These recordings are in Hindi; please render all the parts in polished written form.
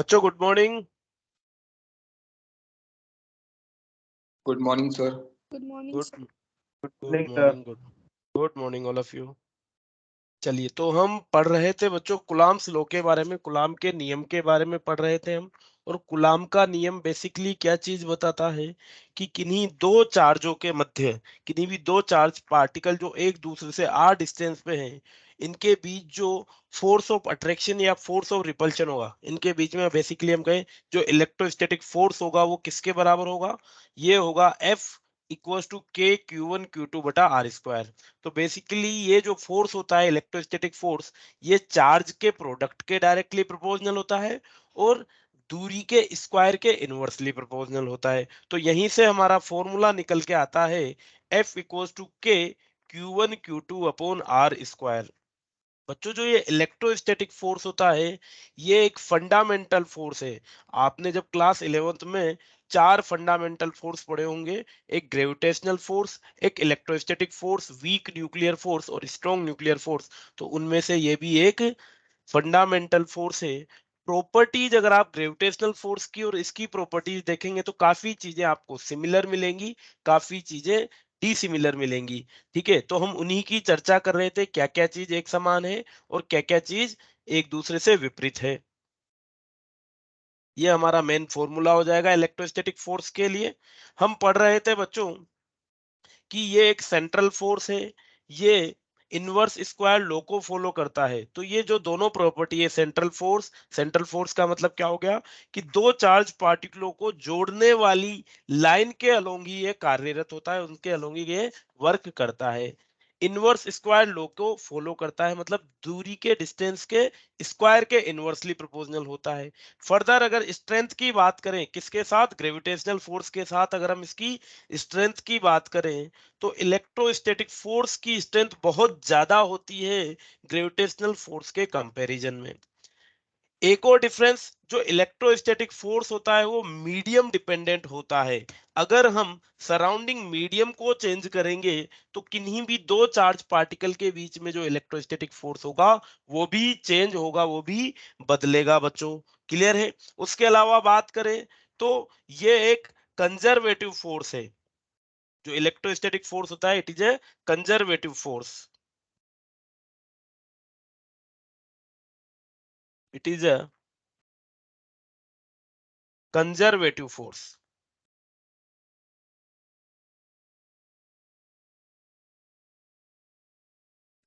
बच्चों good morning. Good morning sir. Good morning good sir. Good morning good morning all of you. चलिए, तो हम पढ़ रहे थे बच्चों कुलाम्स लॉ के बारे में, कुलाम के नियम के बारे में पढ़ रहे थे हम। और कुलाम का नियम बेसिकली क्या चीज बताता है कि किन्हीं दो चार्जों के मध्य, किन्हीं भी दो चार्ज पार्टिकल जो एक दूसरे से r डिस्टेंस पे हैं, इनके बीच जो फोर्स ऑफ अट्रैक्शन या फोर्स ऑफ रिपल्शन होगा, इनके बीच में बेसिकली हम कहें जो इलेक्ट्रोस्टैटिक फोर्स होगा वो किसके बराबर होगा? ये होगा F इक्वल्स टू के Q1 Q2 बटा आर स्क्वायर। तो बेसिकली ये जो फोर्स होता है इलेक्ट्रोस्टैटिक फोर्स, ये चार्ज के प्रोडक्ट के डायरेक्टली प्रोपोर्शनल होता है और दूरी के स्क्वायर के इनवर्सली प्रोपोर्शनल होता है। तो यहीं से हमारा फॉर्मूला निकल के आता है F इक्वल्स टू के Q1 Q2 upon are square. बच्चों जो ये इलेक्ट्रोस्टैटिक फोर्स होता है, ये एक फंडामेंटल फोर्स है। आपने जब क्लास 11th में चार फंडामेंटल फोर्स पढ़े होंगे, एक ग्रेविटेशनल फोर्स, एक electrostatic force, weak nuclear force और स्ट्रॉन्ग न्यूक्लियर फोर्स। तो उनमें से ये भी एक फंडामेंटल फोर्स है। प्रॉपर्टीज अगर आप ग्रेविटेशनल फोर्स की और इसकी प्रॉपर्टीज देखेंगे तो काफी चीजें आपको सिमिलर मिलेंगी, काफी चीजें डिसिमिलर मिलेंगी। ठीक है, तो हम उन्हीं की चर्चा कर रहे थे, क्या क्या चीज एक समान है और क्या क्या चीज एक दूसरे से विपरीत है। ये हमारा मेन फॉर्मूला हो जाएगा इलेक्ट्रोस्टैटिक फोर्स के लिए। हम पढ़ रहे थे बच्चों कि ये एक सेंट्रल फोर्स है, ये इनवर्स स्क्वायर लॉ को फॉलो करता है। तो ये जो दोनों प्रॉपर्टी है सेंट्रल फोर्स का मतलब क्या हो गया कि दो चार्ज पार्टिकलों को जोड़ने वाली लाइन के अलोंग ही ये कार्यरत होता है, उनके अलोंग ही ये वर्क करता है। इनवर्स स्क्वायर लॉ को फॉलो करता है, मतलब दूरी के डिस्टेंस के स्क्वायर के इनवर्सली प्रोपोर्शनल होता है। फर्दर अगर स्ट्रेंथ की बात करें, किसके साथ? ग्रेविटेशनल फोर्स के साथ अगर हम इसकी स्ट्रेंथ की बात करें तो इलेक्ट्रोस्टैटिक फोर्स की स्ट्रेंथ बहुत ज्यादा होती है ग्रेविटेशनल फोर्स के कंपैरिजन में। एक और डिफरेंस, जो इलेक्ट्रोस्टैटिक फोर्स होता है वो मीडियम डिपेंडेंट होता है। अगर हम सराउंडिंग मीडियम को चेंज करेंगे तो किन्हीं भी दो चार्ज पार्टिकल के बीच में जो इलेक्ट्रोस्टैटिक फोर्स होगा वो भी चेंज होगा, वो भी बदलेगा बच्चों। क्लियर है? उसके अलावा बात करें तो ये एक कंजर्वेटिव फोर्स है। जो इलेक्ट्रोस्टैटिक फोर्स होता है it is a conservative force, it is a conservative force.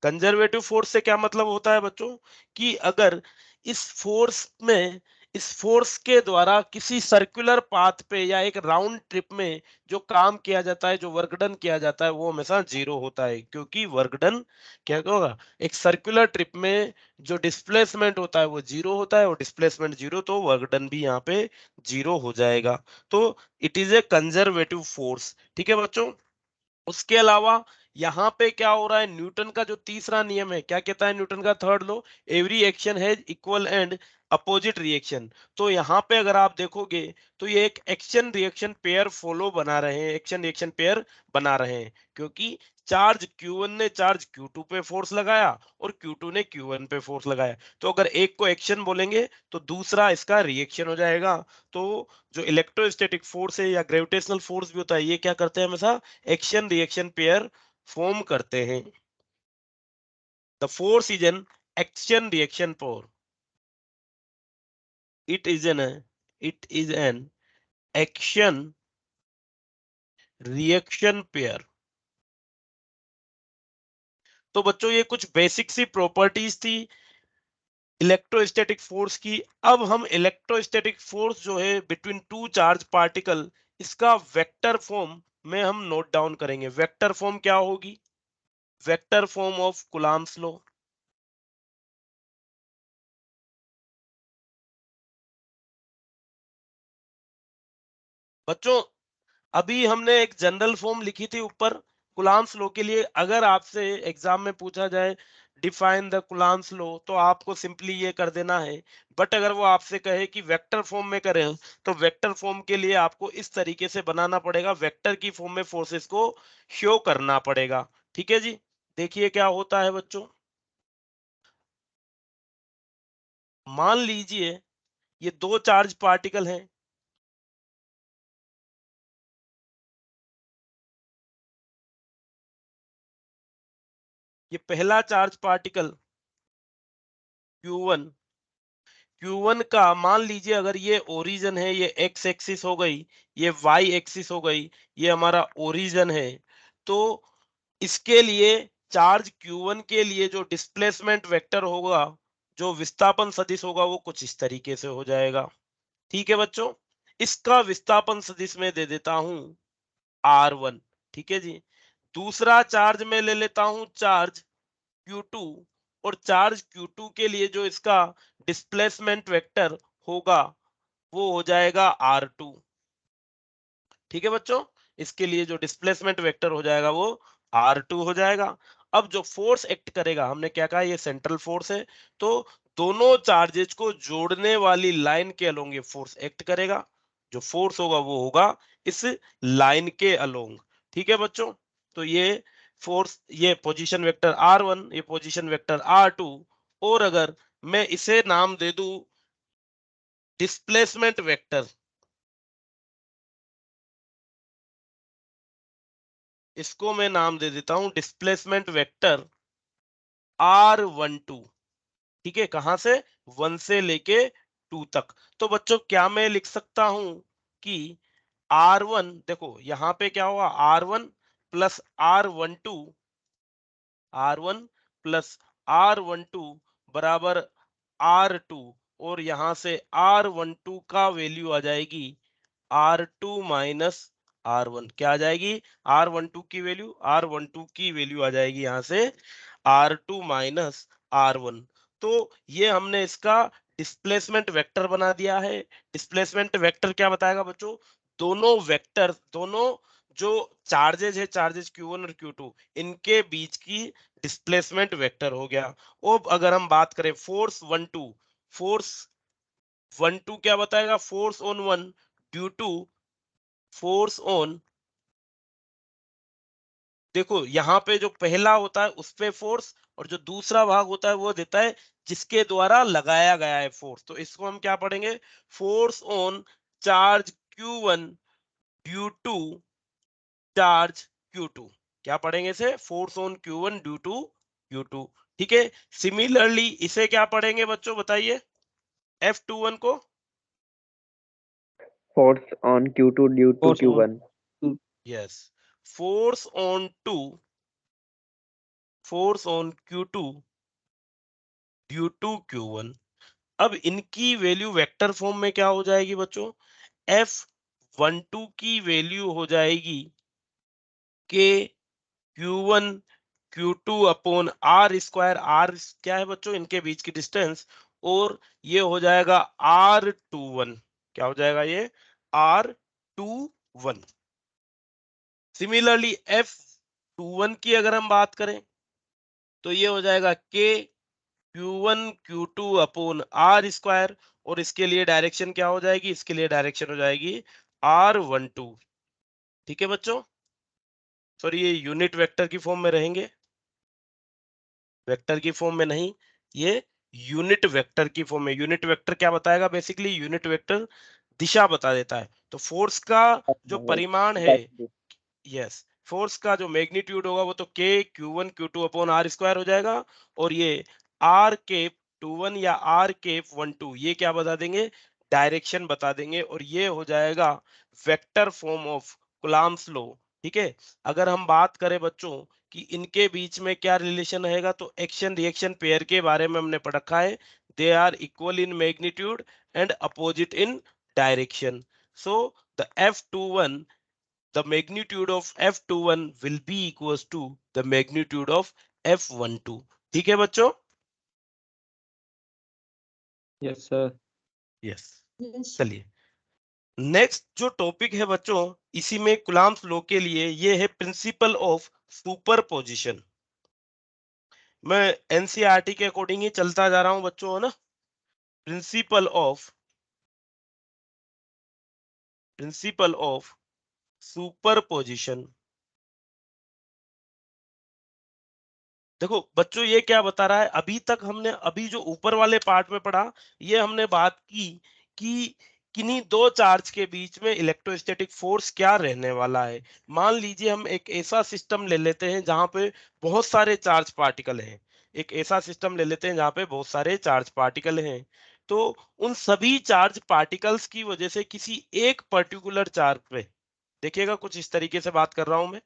Conservative force से क्या मतलब होता है बच्चों कि अगर इस फोर्स के द्वारा किसी सर्कुलर पाथ पे या एक राउंड ट्रिप में जो काम किया जाता है, जो वर्क डन किया जाता है, वो हमेशा जीरो होता है। क्योंकि वर्क डन क्या होगा, एक सर्कुलर ट्रिप में जो डिस्प्लेसमेंट होता है वो जीरो होता है, और डिस्प्लेसमेंट जीरो तो वर्क डन भी यहाँ पे जीरो हो जाएगा। तो it is a conservative force. ठीक है बच्चों, उसके अलावा यहाँ पे क्या हो रहा है, न्यूटन का जो तीसरा नियम है, क्या कहता है न्यूटन का third law? Every action has equal and opposite reaction. तो यहाँ पे अगर आप देखोगे तो ये एक एक्शन रिएक्शन पेयर फॉलो बना रहे हैं, एक्शन रिएक्शन पेयर बना रहे हैं, क्योंकि चार्ज Q1 ने चार्ज Q2 पे फोर्स लगाया और Q2 ने Q1 पे फोर्स लगाया। तो अगर एक को एक्शन बोलेंगे तो दूसरा इसका रिएक्शन हो जाएगा। तो जो इलेक्ट्रोस्टैटिक फोर्स है या ग्रेविटेशनल फोर्स भी होता है, ये क्या करते हैं हमेशा एक्शन रिएक्शन पेयर फॉर्म करते हैं। The force is an action reaction pair, it is an it is an action reaction pair. तो बच्चों ये कुछ बेसिक सी प्रॉपर्टीज थी इलेक्ट्रोस्टैटिक फोर्स की। अब हम इलेक्ट्रोस्टैटिक फोर्स जो है बिटवीन टू चार्ज पार्टिकल, इसका वेक्टर फॉर्म में हम नोट डाउन करेंगे। वेक्टर फॉर्म क्या होगी? Vector form of Coulomb's law. बच्चों अभी हमने एक जनरल फॉर्म लिखी थी ऊपर कूलम्ब्स लॉ के लिए। अगर आपसे एग्जाम में पूछा जाए डिफाइन द कूलम्ब्स लॉ, तो आपको सिंपली ये कर देना है। बट अगर वो आपसे कहे कि वेक्टर फॉर्म में करें तो वेक्टर फॉर्म के लिए आपको इस तरीके से बनाना पड़ेगा, वेक्टर की फॉर्म में फोर्सेस को शो करना पड़ेगा। ठीक है जी, देखिए क्या होता है बच्चों। मान लीजिए ये दो चार्ज पार्टिकल हैं। ये पहला चार्ज पार्टिकल Q1, Q1 का मान लीजिए अगर ये ओरिजिन है, ये x एक्सिस हो गई, ये y एक्सिस हो गई, ये हमारा ओरिजिन है, तो इसके लिए चार्ज Q1 के लिए जो डिस्प्लेसमेंट वेक्टर होगा, जो विस्थापन सदिश होगा, वो कुछ इस तरीके से हो जाएगा। ठीक है बच्चों, इसका विस्थापन सदिश में दे देता हूं R1। ठीक है जी। दूसरा चार्ज में ले लेता हूं चार्ज Q2, और चार्ज Q2 के लिए जो इसका डिस्प्लेसमेंट वेक्टर होगा वो हो जाएगा R2। ठीक है बच्चों, इसके लिए जो डिस्प्लेसमेंट वेक्टर हो जाएगा वो R2 हो जाएगा। अब जो फोर्स एक्ट करेगा, हमने क्या कहा, ये सेंट्रल फोर्स है, तो दोनों चार्जेज को जोड़ने वाली लाइन के अलोंग ये फोर्स एक्ट करेगा। जो फोर्स होगा वो होगा इस लाइन के अलोंग। ठीक है बच्चों, तो ये फोर्स, ये पोजीशन वेक्टर R1, ये पोजीशन वेक्टर R2, और अगर मैं इसे नाम दे दूं डिस्प्लेसमेंट वेक्टर, इसको मैं नाम दे देता हूं डिस्प्लेसमेंट वेक्टर R12। ठीक है, कहां से, 1 से लेके 2 तक। तो बच्चों क्या मैं लिख सकता हूं कि R1, देखो यहां पे क्या होगा, R1 प्लस R12 बराबर R2, और यहां से R12 का वैल्यू आ जाएगी R2 माइनस R1। क्या आ जाएगी, R12 की वैल्यू आ जाएगी यहाँ से R2 माइनस R1। तो ये हमने इसका डिस्प्लेसमेंट वेक्टर बना दिया है। डिस्प्लेसमेंट वेक्टर क्या बताएगा बच्चों, दोनों वेक्टर, दोनों जो चार्जेज है, चार्जेज Q1 और Q2, इनके बीच की डिस्प्लेसमेंट वेक्टर हो गया। अब अगर हम बात करें फोर्स 1-2, फोर्स 1-2 क्या बताएगा, force on 1 due to force on, देखो यहाँ पे जो पहला होता है उस पे फोर्स, और जो दूसरा भाग होता है वो देता है जिसके द्वारा लगाया गया है फोर्स। तो इसको हम क्या पढ़ेंगे, force on charge Q1 due to charge Q2। क्या पढ़ेंगे इसे, force on Q1 due to Q2। ठीक है, सिमिलरली इसे क्या पढ़ेंगे बच्चों, बताइए, F21 को, Force on Q2 due to Force on Q1. Yes, force on two, force on Q2 due to Q1। अब इनकी वैल्यू वेक्टर फॉर्म में क्या हो जाएगी बच्चों, F12 की वैल्यू हो जाएगी के Q1 Q2 upon R square. R क्या है बच्चों, इनके बीच की डिस्टेंस, और ये हो जाएगा R21। क्या हो जाएगा ये, R21। सिमिलरली F21 की अगर हम बात करें तो ये हो जाएगा के Q1 Q2 upon R square, और इसके लिए डायरेक्शन क्या हो जाएगी, इसके लिए डायरेक्शन हो जाएगी R12। ठीक है बच्चों, सॉरी ये यूनिट वेक्टर की फॉर्म में रहेंगे, वेक्टर की फॉर्म में नहीं, ये यूनिट वेक्टर की फॉर्म में। यूनिट वेक्टर क्या बताएगा, बेसिकली यूनिट वेक्टर दिशा बता देता है। तो फोर्स का जो परिमाण है, यस, फोर्स का जो मैग्नीट्यूड होगा वो तो के Q1 Q2 upon R square हो जाएगा, और ये R केप 21 या R केप 12 ये क्या बता देंगे, डायरेक्शन बता देंगे, और ये हो जाएगा vector form of Coulomb's law. ठीक है, अगर हम बात करें बच्चों कि इनके बीच में क्या रिलेशन रहेगा, तो एक्शन रिएक्शन पेयर के बारे में हमने पढ़ रखा है, they are equal in magnitude and opposite in direction. So the F21, the magnitude of F21 will be equals to the magnitude of F12। ठीक है बच्चों, Yes, sir. यस, चलिए नेक्स्ट जो टॉपिक है बच्चों, इसी में कूलम्ब्स लॉ के लिए ये है प्रिंसिपल ऑफ सुपरपोजिशन। मैं एनसीईआरटी के अकॉर्डिंग ही चलता जा रहा हूं बच्चों, है ना। प्रिंसिपल ऑफ सुपरपोजिशन, देखो बच्चों ये क्या बता रहा है, अभी तक हमने, अभी जो ऊपर वाले पार्ट में पढ़ा, ये हमने बात की कि किन्हीं दो चार्ज के बीच में इलेक्ट्रोस्टैटिक फोर्स क्या रहने वाला है। मान लीजिए हम एक ऐसा सिस्टम ले लेते हैं जहां पे बहुत सारे चार्ज पार्टिकल हैं। एक ऐसा सिस्टम ले लेते हैं जहां पे बहुत सारे चार्ज पार्टिकल हैं। तो उन सभी चार्ज पार्टिकल्स की वजह से किसी एक पर्टिकुलर चार्ज पे, देखिएगा कुछ इस तरीके से बात कर रहा हूं मैं,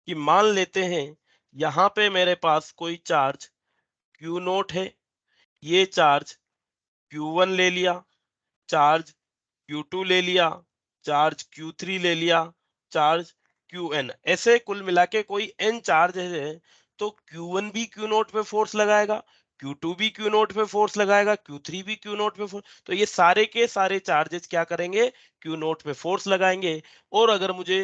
कि मान लेते हैं यहाँ पे मेरे पास कोई चार्ज Q नोट है। ये चार्ज Q1 ले लिया, चार्ज Q2 ले लिया, चार्ज Q3 ले लिया, चार्ज Qn, ऐसे कुल मिला के कोई n चार्ज है। तो Q1 भी Q नोट पे फोर्स लगाएगा, Q2 भी Q नोट पे फोर्स लगाएगा, Q3 भी Q नोट पे फोर्स, तो ये सारे के सारे चार्जेस क्या करेंगे, Q नोट पे फोर्स लगाएंगे। और अगर मुझे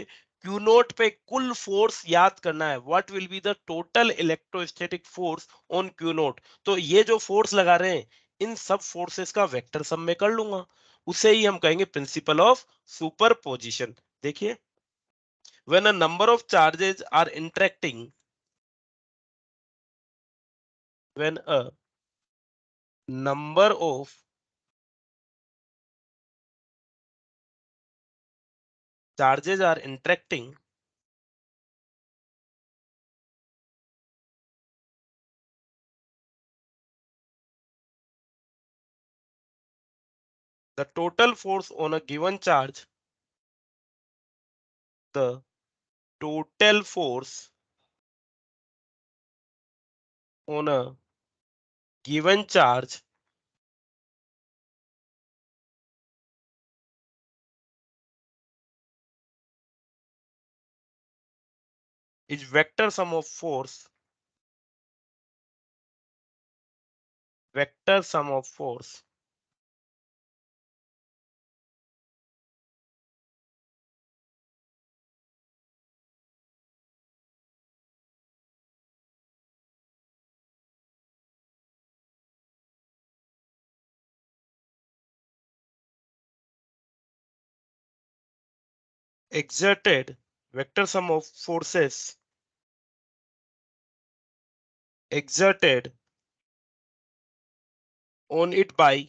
Q नोट पे कुल फोर्स याद करना है, what will be the total electrostatic force on Q note, तो ये जो फोर्स लगा रहे हैं इन सब फोर्सेस का वेक्टर सम में कर लूंगा। उसे ही हम कहेंगे प्रिंसिपल ऑफ सुपरपोजिशन। देखिए, when a number of charges are interacting, when a number of charges are interacting, the total force on a given charge, the total force on a given charge is vector sum of force, vector sum of force exerted, vector sum of forces exerted on it by,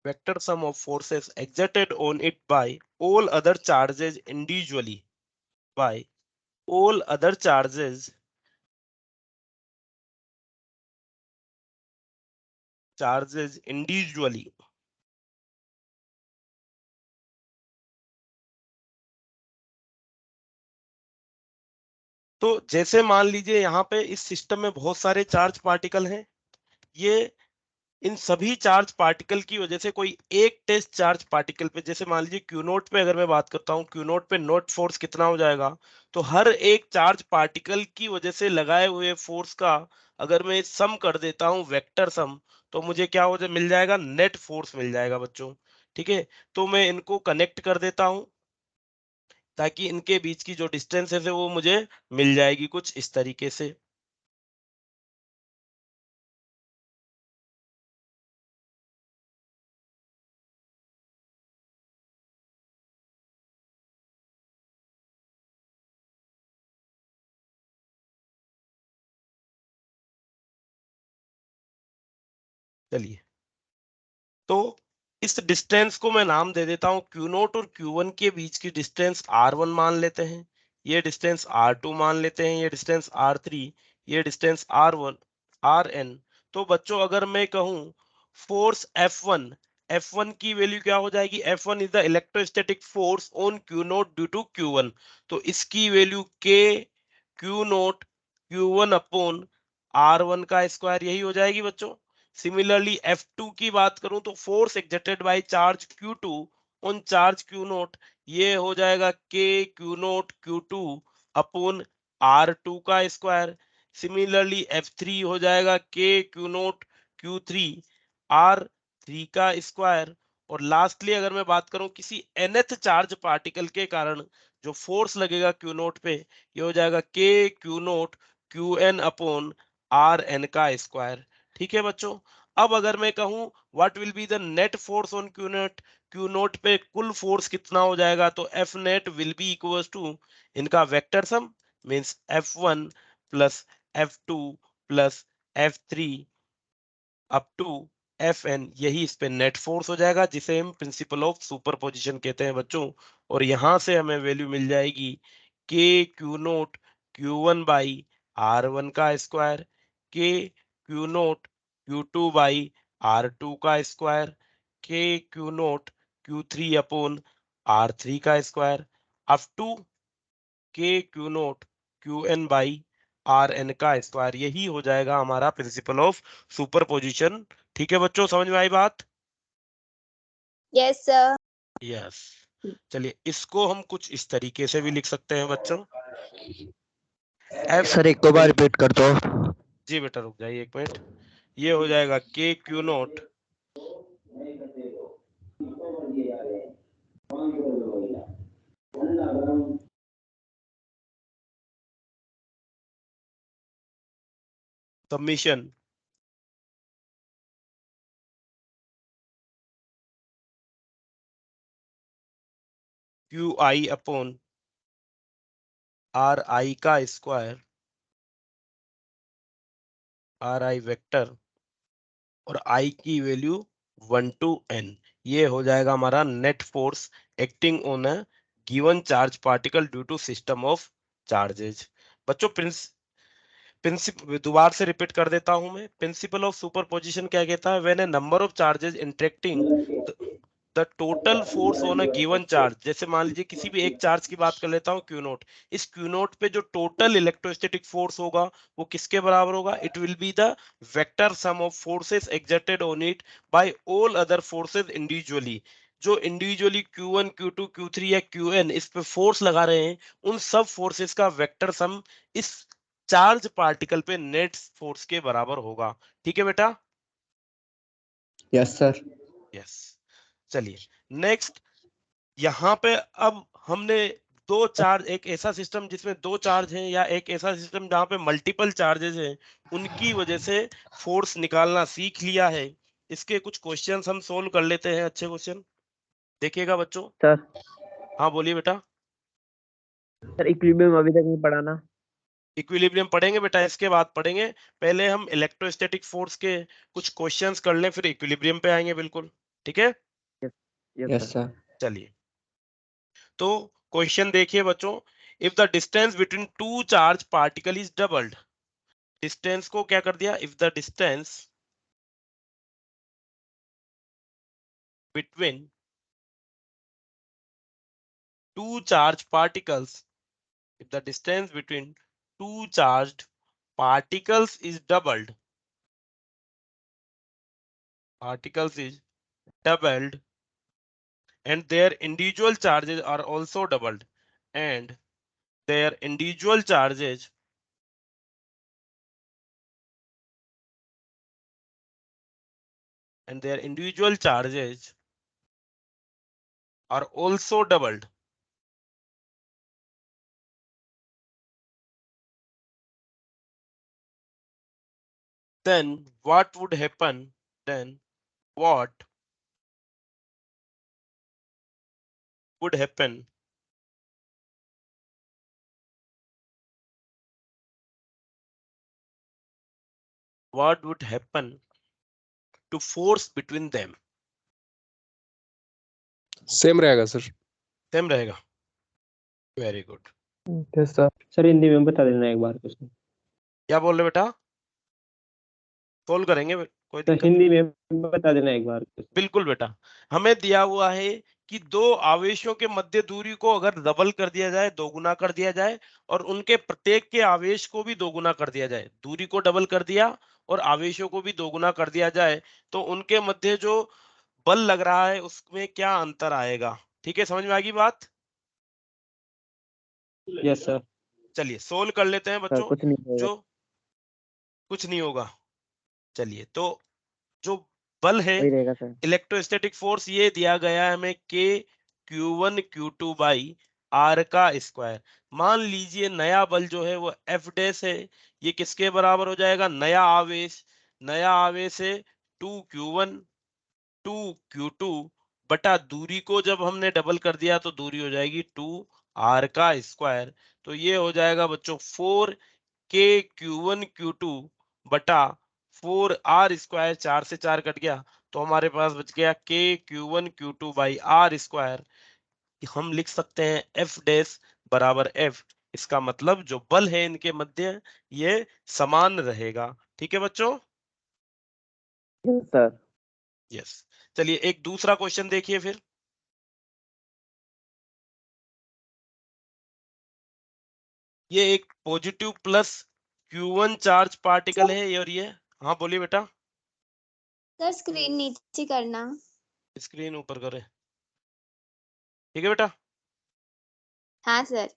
vector sum of forces exerted on it by all other charges individually, by all other charges individually। तो जैसे मान लीजिए यहाँ पे इस सिस्टम में बहुत सारे चार्ज पार्टिकल हैं। ये इन सभी चार्ज पार्टिकल की वजह से कोई एक टेस्ट चार्ज पार्टिकल पे, जैसे मान लीजिए क्यू नोट पे अगर मैं बात करता हूँ, क्यू नोट पे नोट फोर्स कितना हो जाएगा, तो हर एक चार्ज पार्टिकल की वजह से लगाए हुए फोर्स का अगर मैं सम कर देता हूँ, वेक्टर सम, तो मुझे क्या हो जाए, मिल जाएगा, नेट फोर्स मिल जाएगा बच्चों। ठीक है, तो मैं इनको कनेक्ट कर देता हूँ ताकि इनके बीच की जो डिस्टेंस है वो मुझे मिल जाएगी कुछ इस तरीके से। चलिए, तो इस डिस्टेंस को मैं नाम दे देता हूं Q नोट और Q1 के बीच की डिस्टेंस R1 मान लेते हैं, ये डिस्टेंस R2 मान लेते हैं, ये डिस्टेंस R3, ये डिस्टेंस R1 Rn। तो बच्चों अगर मैं कहूं फोर्स F1, F1 की वैल्यू क्या हो जाएगी, F1 is the electrostatic force on Q naught due to Q1, तो इसकी वैल्यू K Q नोट Q1 अपॉन R1 का स्क्वायर यही हो जाएगी बच्चों। सिमिलरली F2 की बात करूं तो force exerted by charge Q2 on charge Q note, ये हो जाएगा K Q note Q2 upon R2 का स्क्वायर। सिमिलरली F3 हो जाएगा K Q note Q3 R3 का स्क्वायर। और लास्टली अगर मैं बात करूं किसी nth चार्ज पार्टिकल के कारण जो फोर्स लगेगा Q नोट पे, ये हो जाएगा K Q naught Qn upon Rn का स्क्वायर। ठीक है बच्चों, अब अगर मैं कहूं what will be the net force on Q naught पे कुल फोर्स कितना हो जाएगा, तो F net will be equal to इनका vector sum, means F1 plus F2 plus F3 up to F N, यही इस पे नेट फोर्स हो जाएगा, जिसे हम प्रिंसिपल ऑफ सुपरपोजिशन कहते हैं बच्चों। और यहां से हमें वैल्यू मिल जाएगी K Q naught Q one by R one का square, K Q naught Q two by R two का square, K Q naught Q three upon R three का square, up to K Q naught Q N by R N का स्क्वायर। यही हो जाएगा हमारा प्रिंसिपल ऑफ सुपरपोजिशन। ठीक है बच्चों, समझ में आई बात? Yes sir. यस। चलिए, इसको हम कुछ इस तरीके से भी लिख सकते हैं बच्चों। एफ सर एक दो बार रिपीट कर दो। जी बेटा, रुक जाइए एक मिनट। ये हो जाएगा के Q note submission Q I upon are आई का स्क्वायर, आर आई वेक्टर, और आई की वैल्यू 1 to n। ये हो जाएगा हमारा net force acting on a given charge particle due to system of charges. बच्चों प्रिंसिपल दोबारा से रिपीट कर देता हूं मैं। प्रिंसिपल ऑफ सुपरपोजिशन क्या कहता है? When A number of charges interacting the total force on a given charge, जैसे मान लीजिए किसी भी एक चार्ज की बात कर लेता हूँ क्यू नोट, इस क्यू नोट पे जो टोटल इलेक्ट्रोस्टैटिक फोर्स होगा वो किसके बराबर होगा? It will be the vector sum of forces exerted on it by all other forces individually. जो इंडिविजुअली Q1 Q2 Q3 या Qn इस पे फोर्स लगा रहे हैं, उन सब फोर्सेस का वेक्टर सम इस चार्ज पार्टिकल पे नेट फोर्स के बराबर होगा। ठीक है बेटा? Yes sir. यस। चलिए नेक्स्ट, यहाँ पे अब हमने दो चार्ज, एक ऐसा सिस्टम जिसमें दो चार्ज हैं या एक ऐसा सिस्टम जहाँ पे मल्टीपल चार्जेस हैं, उनकी वजह से फोर्स निकालना सीख लिया है। इसके कुछ क्वेश्चंस हम सोल्व कर लेते हैं, अच्छे क्वेश्चन देखिएगा बच्चों। सर हाँ बोलिए बेटा। सर इक्विलिब्रियम अभी तक नहीं पढ़ा ना? इक्विलिब्रियम पढ़ेंगे बेटा, इसके बाद पढ़ेंगे। पहले हम इलेक्ट्रोस्टैटिक फोर्स के कुछ क्वेश्चंस कर लें, फिर इक्विलिब्रियम पे आएंगे, बिल्कुल ठीक है। Yes sir. चलिए, तो क्वेश्चन देखिए बच्चों। If the distance between two charge particle is doubled, distance को क्या कर दिया? If the distance between two charged particles, if the distance between two charged particles is doubled, and their individual charges are also doubled, and their individual charges are also doubled, then what would happen? Then what would happen what would happen to force between them? Same रहेगा सर। सेम रहेगा। Very good. Yes sir. Sir Hindi में बता देना एक बार क्वेश्चन। क्या बोल रहे बेटा? सोल्व करेंगे, कोई सर दिक्कत हिंदी में बता देना एक बार क्वेश्चन। बिल्कुल बेटा। हमें दिया हुआ है कि दो आवेशों के मध्य दूरी को अगर डबल कर दिया जाए, दोगुना कर दिया जाए, और उनके प्रत्येक के आवेश को भी दोगुना कर दिया जाए, दूरी को डबल कर दिया और आवेशों को भी दोगुना कर दिया जाए, तो उनके मध्य जो बल लग रहा है उसमें क्या अंतर आएगा? ठीक है, समझ में आ गई बात? Yes sir. चलिए सोल्व कर लेते हैं सर बच्चों। कुछ नहीं होगा। जो कुछ नहीं होगा। चलिए, तो जो बल है, वही रहेगा सर। इलेक्ट्रोस्टैटिक फोर्स, ये दिया गया है हमें के Q1 Q2 बाई आर का स्क्वायर। मान लीजिए नया बल जो है वो F डैश है, ये किसके बराबर हो जाएगा? नया आवेश है 2Q1 2Q2 बटा दूरी को जब हमने डबल कर दिया तो दूरी हो जाएगी 2R का स्क्वायर। तो ये हो जाएगा बच्चों 4 के Q1 Q2 बटा 4 आर स्क्वायर, 4 से 4 कट गया तो हमारे पास बच गया के Q1 Q2 by are square. हम लिख सकते हैं एफ डैश बराबर एफ। इसका मतलब जो बल है इनके मध्य ये समान रहेगा। ठीक है बच्चों? Yes sir. यस। चलिए एक दूसरा क्वेश्चन देखिए फिर। ये एक positive plus Q1 charge particle है और ये, हाँ बोलिए बेटा। सर स्क्रीन नीचे करना। स्क्रीन ऊपर करें। ठीक है बेटा? हाँ सर।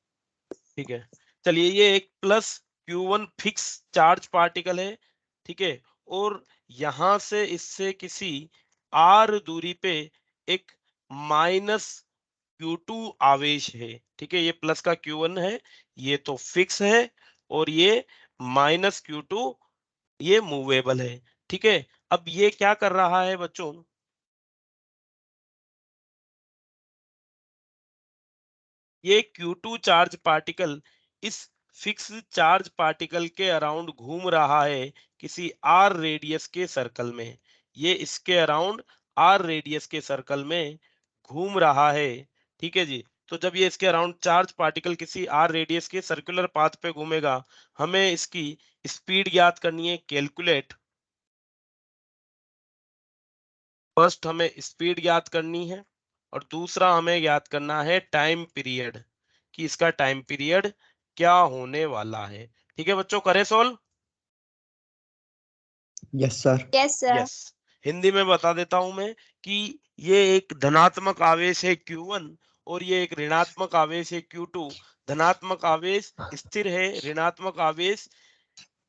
ठीक है। चलिए ये एक plus Q1 fix charge particle है। ठीक है। और यहां से इससे किसी r दूरी पे एक माइनस Q2 आवेश है। ठीक है, ये प्लस का Q1 है, ये तो फिक्स है, और ये माइनस Q2 ये मूवेबल है। ठीक है। अब ये क्या कर रहा है बच्चों, ये Q2 चार्ज पार्टिकल इस फिक्स चार्ज पार्टिकल के अराउंड घूम रहा है किसी r रेडियस के सर्कल में। ये इसके अराउंड r रेडियस के सर्कल में घूम रहा है। ठीक है जी। तो जब ये इसके अराउंड चार्ज पार्टिकल किसी r रेडियस के सर्कुलर पाथ पे घूमेगा, हमें इसकी स्पीड ज्ञात करनी है। कैलकुलेट। फर्स्ट हमें स्पीड ज्ञात करनी है और दूसरा हमें ज्ञात करना है टाइम पीरियड, कि इसका टाइम पीरियड क्या होने वाला है। ठीक है बच्चों, करें solve? Yes sir. Yes sir. Yes. Hindi में बता देता हूं मैं कि ये एक धनात्मक आवेश है Q1 और ये एक ऋणात्मक आवेश है Q2। धनात्मक आवेश स्थिर है, ऋणात्मक आवेश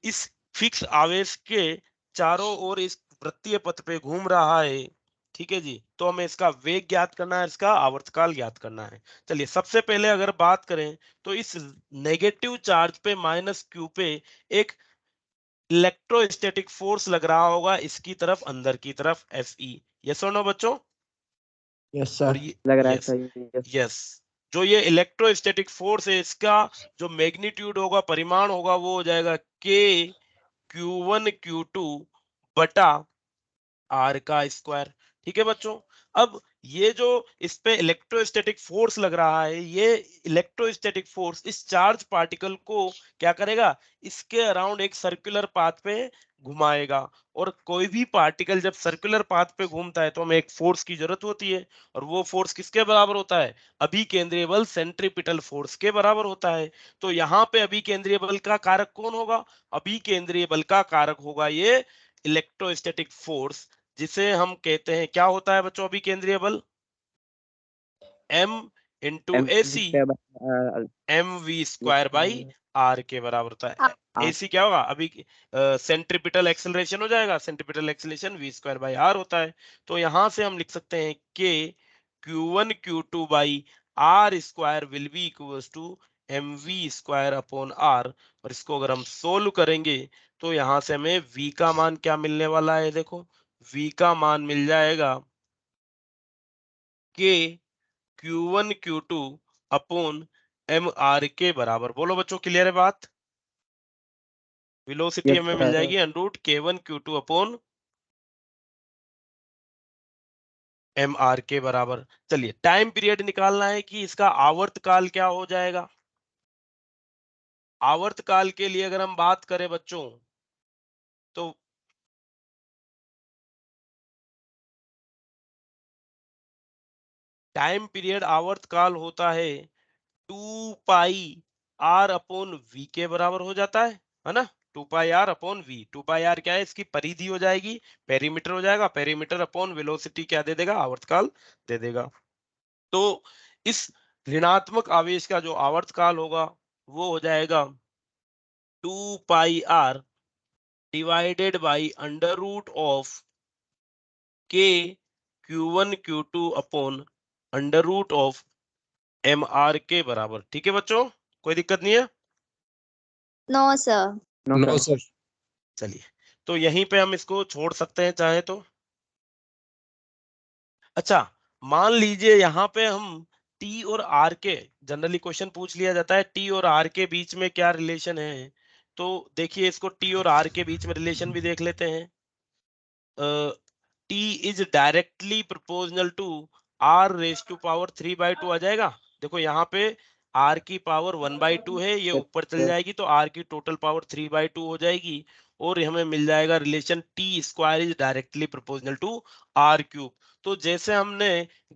इस फिक्स आवेश के चारों ओर इस वृत्तीय पथ पे घूम रहा है। ठीक है जी। तो हमें इसका वेग ज्ञात करना है, इसका आवर्तकाल ज्ञात करना है। चलिए सबसे पहले अगर बात करें तो इस नेगेटिव चार्ज पे माइनस Q पे एक इलेक्ट्रोस्टैटिक फोर्स लग रहा होगा इसकी तरफ, अंदर की तरफ, Fe। यस और नो बच्चों? यस और सर। ये, लग रहा है यस, सही। यस। यस, जो ये इलेक्ट्रोस्टैटिक फोर्स है इसका जो मैग्नीट्यूड होगा, परिमाण होगा, वो हो जाएगा के Q1 Q2 बटा आर का स्क्वायर। ठीक है बच्चों? अब ये जो इस पे इलेक्ट्रोस्टैटिक फोर्स लग रहा है, ये इलेक्ट्रोस्टैटिक फोर्स इस चार्ज पार्टिकल को क्या करेगा, इसके अराउंड एक सर्कुलर पाथ पे घुमाएगा। और कोई भी पार्टिकल जब सर्कुलर पाथ पे घूमता है तो हमें एक फोर्स की जरूरत होती है, और वो फोर्स किसके बराबर होता है, अभिकेंद्रीय बल सेंट्रीपिटल फोर्स के बराबर होता है। तो यहाँ पे अभिकेंद्रीय बल का कारक कौन होगा, अभिकेंद्रीय बल का कारक होगा ये इलेक्ट्रोस्टैटिक फोर्स, जिसे हम कहते हैं, क्या होता है बच्चों अभी केंद्रीय बल, m into M AC, mv square by r के बराबर होता है। AC क्या होगा, अभी सेंट्रीपिटल एक्सेलरेशन हो जाएगा, centripetal acceleration v square by r होता है। तो यहां से हम लिख सकते हैं k Q1 Q2 by r square will be equals to mv square upon r। और इसको अगर हम सोल्व करेंगे तो यहां से हमें v का मान क्या मिलने वाला है, देखो v का मान मिल जाएगा k Q1 Q2 upon mr के बराबर। बोलो बच्चों, क्लियर है बात? वेलोसिटी यस हमें मिल सर। जाएगी √ K1 Q2 अपॉन mr के बराबर। चलिए टाइम पीरियड निकालना है कि इसका आवर्तकाल क्या हो जाएगा। आवर्तकाल के लिए अगर हम बात करें बच्चों तो टाइम पीरियड आवर्तकाल होता है 2 पाई r अपॉन v के बराबर हो जाता है ना। 2 pi r upon v, 2 pi r क्या है, इसकी परिधि हो जाएगी, पेरीमीटर हो जाएगा, पेरीमीटर अपॉन वेलोसिटी क्या दे देगा, आवर्तकाल दे देगा। तो इस ऋणात्मक आवेश का जो आवर्तकाल होगा वो हो जाएगा 2 pi r divided by under root of k Q1 Q2 upon under root of mr के बराबर। ठीक है बच्चों, कोई दिक्कत नहीं है? No sir. No no sir. Sir. चलिए तो यहीं पे हम इसको छोड़ सकते हैं चाहे तो। अच्छा, मान लीजिए यहाँ पे हम T और R के, जनरली क्वेश्चन पूछ लिया जाता है T और R के बीच में क्या रिलेशन है, तो देखिए इसको टी और आर के बीच में रिलेशन भी देख लेते हैं। T is directly proportional to R raise to power 3/2 आ जाएगा। देखो यहाँ पे आर की पावर 1/2 है, ये ऊपर चल जाएगी तो आर की टोटल पावर 3/2 हो जाएगी और हमें मिल जाएगा relation T square is directly proportional to R cube. तो जैसे हमने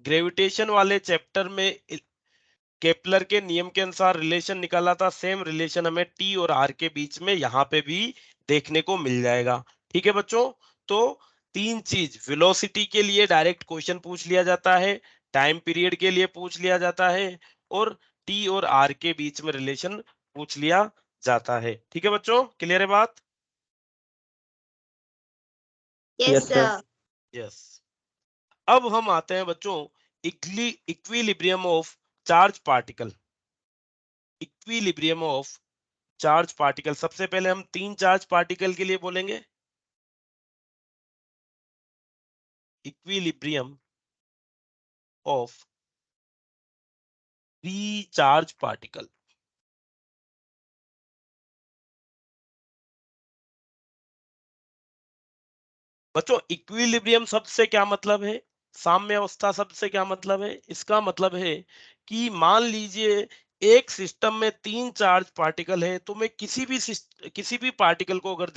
ग्रेविटेशन वाले चैप्टर में केपलर के नियम के अनुसार रिलेशन निकाला था, सेम रिलेशन हमें टी और आर के बीच में यहाँ पे भी देखने को मिल जाएगा। ठीक है बच्चों, तो तीन चीज, वेलोसिटी के लिए डायरेक्ट क्वेश्चन पूछ लिया जाता है, टाइम पीरियड के लिए पूछ लिया जाता है और टी और आर के बीच में रिलेशन पूछ लिया जाता है। ठीक है बच्चों, क्लियर है बात? Yes, Yes, sir. sir. Yes. अब हम आते हैं बच्चों equilibrium of charge particle. Equilibrium of charge particle, सबसे पहले हम तीन चार्ज पार्टिकल के लिए बोलेंगे। Equilibrium of three charge particle. बच्चों इक्विलिब्रियम शब्द से क्या मतलब है, साम्य अवस्था शब्द से क्या मतलब है? इसका मतलब है कि मान लीजिए एक सिस्टम में तीन चार्ज पार्टिकल है, तो मैं किसी भी पार्टिकल को अगर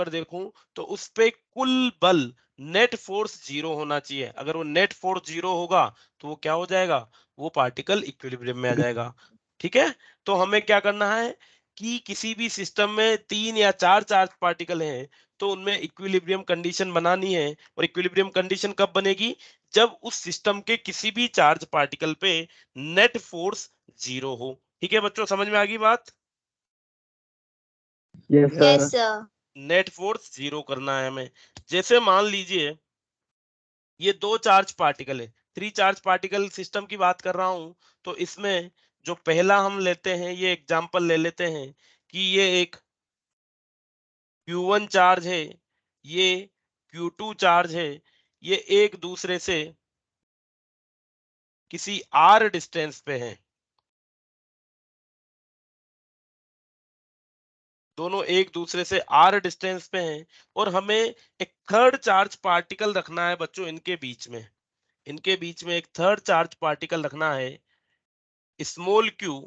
देखूं, तो उस पे कुल बल नेट फोर्स 0 होना चाहिए। अगर वो नेट फोर्स 0 होगा तो वो क्या हो जाएगा, वो पार्टिकल इक्विलिब्रियम में आ जाएगा। ठीक है, तो हमें क्या करना है कि किसी भी सिस्टम में तीन या चार चार्ज पार्टिकल हैं तो उनमें इक्विलिब्रियम कंडीशन बनानी है। और इक्विलिब्रियम कंडीशन कब बनेगी, जब उस सिस्टम के किसी भी चार्ज पार्टिकल पे नेट फोर्स 0 हो। ठीक है बच्चों, समझ में आ गई बात? Yes, Yes, sir. sir. Net force 0 करना है हमें। जैसे मान लीजिए ये दो चार्ज पार्टिकल है, थ्री चार्ज पार्टिकल सिस्टम की बात कर रहा हूं, तो इसमें जो पहला हम लेते हैं, ये एग्जांपल ले लेते हैं कि ये एक Q1 चार्ज है, ये Q2 चार्ज है, ये एक दूसरे से किसी r डिस्टेंस पे हैं, दोनों एक दूसरे से r डिस्टेंस पे हैं और हमें एक थर्ड चार्ज पार्टिकल रखना है बच्चों इनके बीच में। इनके बीच में एक थर्ड चार्ज पार्टिकल रखना है, स्मॉल q।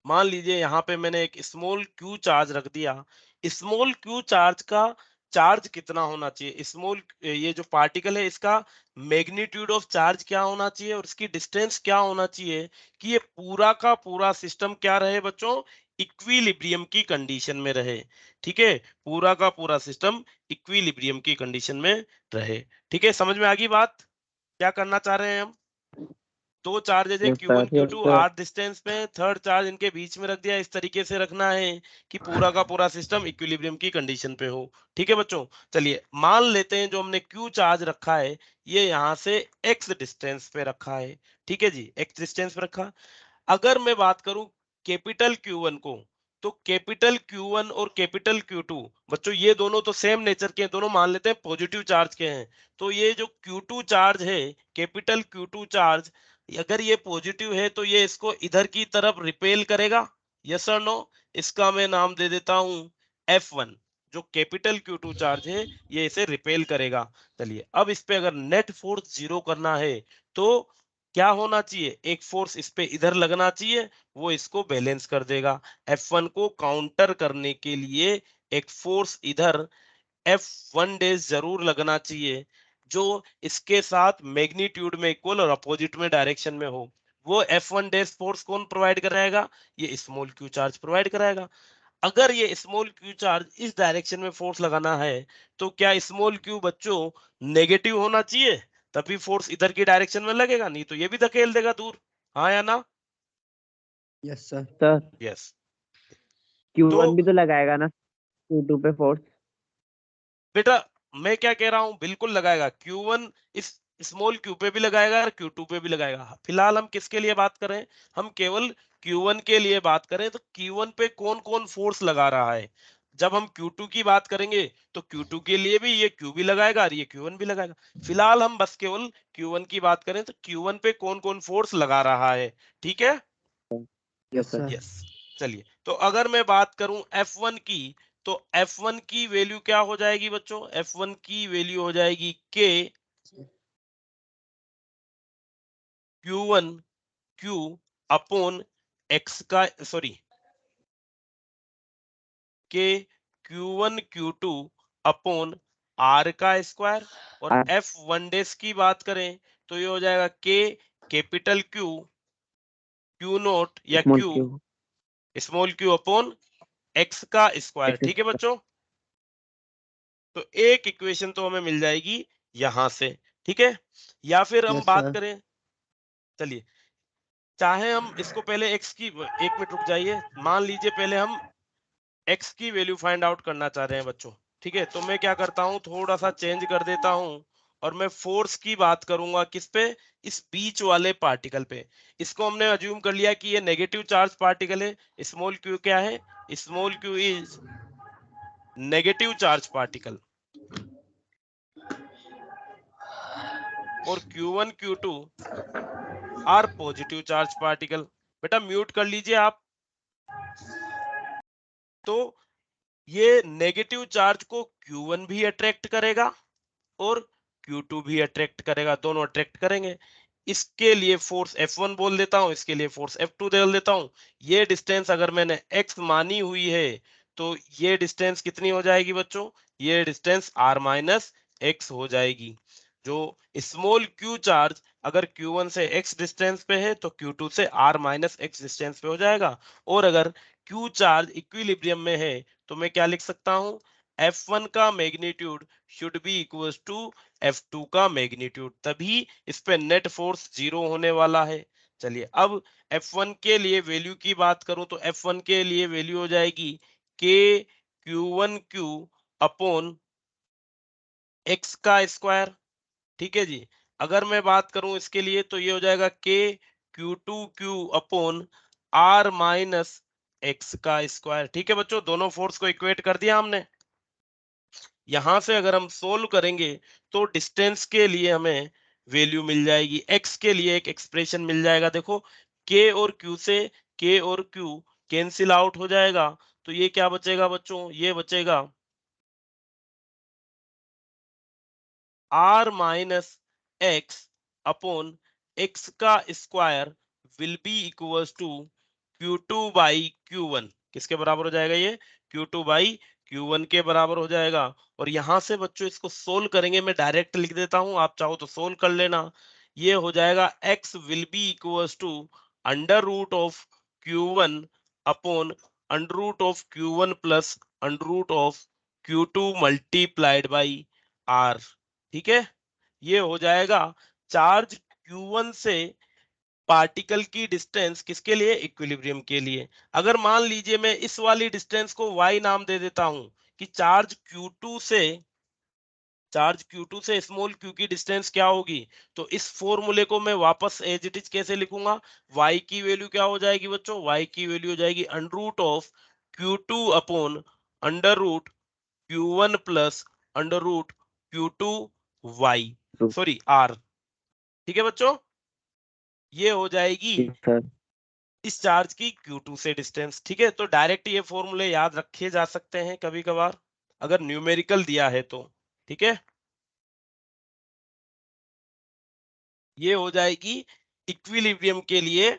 मान लीजिए यहाँ पे मैंने एक स्मॉल q चार्ज रख दिया। स्मॉल q चार्ज का चार्ज कितना होना चाहिए, ये जो पार्टिकल है इसका मैग्नीट्यूड ऑफ चार्ज क्या होना चाहिए और इसकी डिस्टेंस क्या होना चाहिए कि ये पूरा का पूरा सिस्टम क्या रहे बच्चों, इक्विलिब्रियम की कंडीशन में रहे। ठीक है, पूरा का पूरा सिस्टम इक्विलिब्रियम की कंडीशन में रहे। ठीक है, समझ में आ गई बात, क्या करना चाह रहे हैं हम? दो चार्जेज है Yes, sir. Q1 Yes, Q2 sir. R distance पे, थर्ड चार्ज इनके बीच में रख दिया। इस तरीके से रखना है कि पूरा का पूरा सिस्टम इक्विलिब्रियम की कंडीशन पे हो। ठीक है बच्चों, चलिए मान लेते हैं जो हमने Q चार्ज रखा है ये यहाँ से x डिस्टेंस पे रखा है। ठीक है जी, x डिस्टेंस पे रखा। अगर मैं बात करूं कैपिटल Q1 को, तो कैपिटल Q1 और कैपिटल Q2 बच्चों ये दोनों तो सेम नेचर के हैं, दोनों मान लेते हैं पॉजिटिव चार्ज के हैं। तो ये जो Q2 चार्ज है, कैपिटल Q2 चार्ज, अगर ये पॉजिटिव है तो ये इसको इधर की तरफ रिपेल करेगा, यस और नो? इसका मैं नाम दे देता हूं F1। जो कैपिटल Q2 चार्ज है ये इसे रिपेल करेगा। चलिए अब इस पे अगर नेट फोर्स 0 करना है तो क्या होना चाहिए, एक फोर्स इस पे इधर लगना चाहिए, वो इसको बैलेंस कर देगा। F1 को काउंटर करने के लिए एक फोर्स इधर F1 डेज जरूर लगना चाहिए जो इसके साथ मैग्नीट्यूड में इक्वल और अपोजिट में डायरेक्शन में हो। वो F1 डेज फोर्स कौन प्रोवाइड कराएगा, ये स्मॉल q चार्ज प्रोवाइड कराएगा। अगर ये स्मॉल q चार्ज इस डायरेक्शन में फोर्स लगाना है तो क्या स्मॉल q बच्चों नेगेटिव होना चाहिए, तभी फोर्स इधर की डायरेक्शन में लगेगा, नहीं तो ये भी धकेल देगा दूर। हाँ या ना? Yes, sir. Sir yes. तो Q1 भी तो लगाएगा ना Q2 पे फोर्स। बेटा मैं क्या कह रहा हूं, बिल्कुल लगाएगा। Q1 इस स्मॉल q पे भी लगाएगा और Q2 पे भी लगाएगा। फिलहाल हम किसके लिए बात करें, हम केवल Q1 के लिए बात करें तो Q1 पे कौन कौन फोर्स लगा रहा है। जब हम Q2 की बात करेंगे तो Q2 के लिए भी ये Q भी लगाएगा और ये Q1 भी लगाएगा। फिलहाल हम बस केवल Q1 की बात करें तो Q1 पे कौन कौन फोर्स लगा रहा है। ठीक है, यस सर। यस। चलिए, तो अगर मैं बात करूं F1 की, तो F1 की वैल्यू क्या हो जाएगी बच्चों? F1 की वैल्यू हो जाएगी K Q1 Q upon X का, sorry, K Q1 Q2 upon R का स्क्वायर। और R। F1 डेज की बात करें तो ये हो जाएगा K capital Q Q naught या small Q Q small Q upon X का स्क्वायर। ठीक है एक्स। बच्चों, तो एक इक्वेशन तो हमें मिल जाएगी यहां से। ठीक है, या फिर हम यस बात सर। करें, चलिए, चाहे हम इसको पहले x की, एक मिनट रुक जाइए, मान लीजिए पहले हम x की वैल्यू फाइंड आउट करना चाह रहे हैं बच्चों। ठीक है, तो मैं क्या करता हूँ, थोड़ा सा चेंज कर देता हूँ और मैं फोर्स की बात करूंगा किस पे? इस बीच वाले पार्टिकल पे। इसको हमने अज्यूम कर लिया कि ये नेगेटिव चार्ज पार्टिकल है। स्मॉल q क्या है? Small q is negative charge particle. और Q1 Q2 are positive charge particle. बेटा म्यूट कर लीजिए आप। तो ये नेगेटिव चार्ज को Q1 भी अट्रैक्ट करेगा और Q2 भी अट्रैक्ट करेगा, दोनों अट्रैक्ट करेंगे। इसके लिए फोर्स F1 बोल देता हूं, इसके लिए फोर्स F2 बोल देता हूं। ये डिस्टेंस अगर मैंने x मानी हुई है तो ये डिस्टेंस कितनी हो जाएगी बच्चों? ये डिस्टेंस r माइनस एक्स हो जाएगी। जो स्मॉल q चार्ज अगर Q1 से x डिस्टेंस पे है तो Q2 से r माइनस एक्स डिस्टेंस पे हो जाएगा। और अगर q चार्ज इक्विलिब्रियम में है तो मैं क्या लिख सकता हूं? F1 का magnitude should be equals to F2 का मैग्नीट्यूड, तभी इस पे नेट फोर्स 0 होने वाला है। चलिए, अब F1 के लिए वैल्यू की बात करूं तो F1 के लिए वैल्यू हो जाएगी K Q1 Q upon X का स्क्वायर। ठीक है जी। अगर मैं बात करूं इसके लिए तो ये हो जाएगा K Q2 Q upon R minus x का स्क्वायर। ठीक है बच्चों, दोनों फोर्स को इक्वेट कर दिया हमने। यहां से अगर हम सोल्व करेंगे तो डिस्टेंस के लिए हमें वैल्यू मिल जाएगी, एक्स के लिए एक एक्सप्रेशन मिल जाएगा। देखो, के और क्यू से के और क्यू कैंसिल आउट हो जाएगा, तो ये क्या बचेगा बच्चों? ये बचेगा R minus X upon X का square will be equals to Q2 by Q1। किसके बराबर हो जाएगा ये? Q2 बाई Q1 के बराबर हो जाएगा। और यहां से बच्चों इसको सोल्व करेंगे, मैं डायरेक्ट लिख देता हूं, आप चाहो तो सोल्व कर लेना। ये हो जाएगा x will be equals to under root of Q1 upon under root of Q1 plus under root of Q2 multiplied by R। ठीक है, ये हो जाएगा चार्ज Q1 से पार्टिकल की डिस्टेंस किसके लिए? इक्विलिब्रियम के लिए। अगर मान लीजिए मैं इस वाली डिस्टेंस को y नाम दे देता हूं कि चार्ज Q2 से स्मॉल q की डिस्टेंस क्या होगी, तो इस फॉर्मूले को मैं वापस एज इट इज कैसे लिखूंगा? y की वैल्यू क्या हो जाएगी बच्चों? y की वैल्यू हो जाएगी under root of Q2 upon under root Q1 plus under root Q2 y, sorry r। ठीक है बच्चों, ये हो जाएगी सर। इस चार्ज की Q2 से डिस्टेंस। ठीक है, तो डायरेक्ट ये फॉर्मूले याद रखे जा सकते हैं कभी कभार अगर न्यूमेरिकल दिया है तो। ठीक है, ये हो जाएगी इक्विलिब्रियम के लिए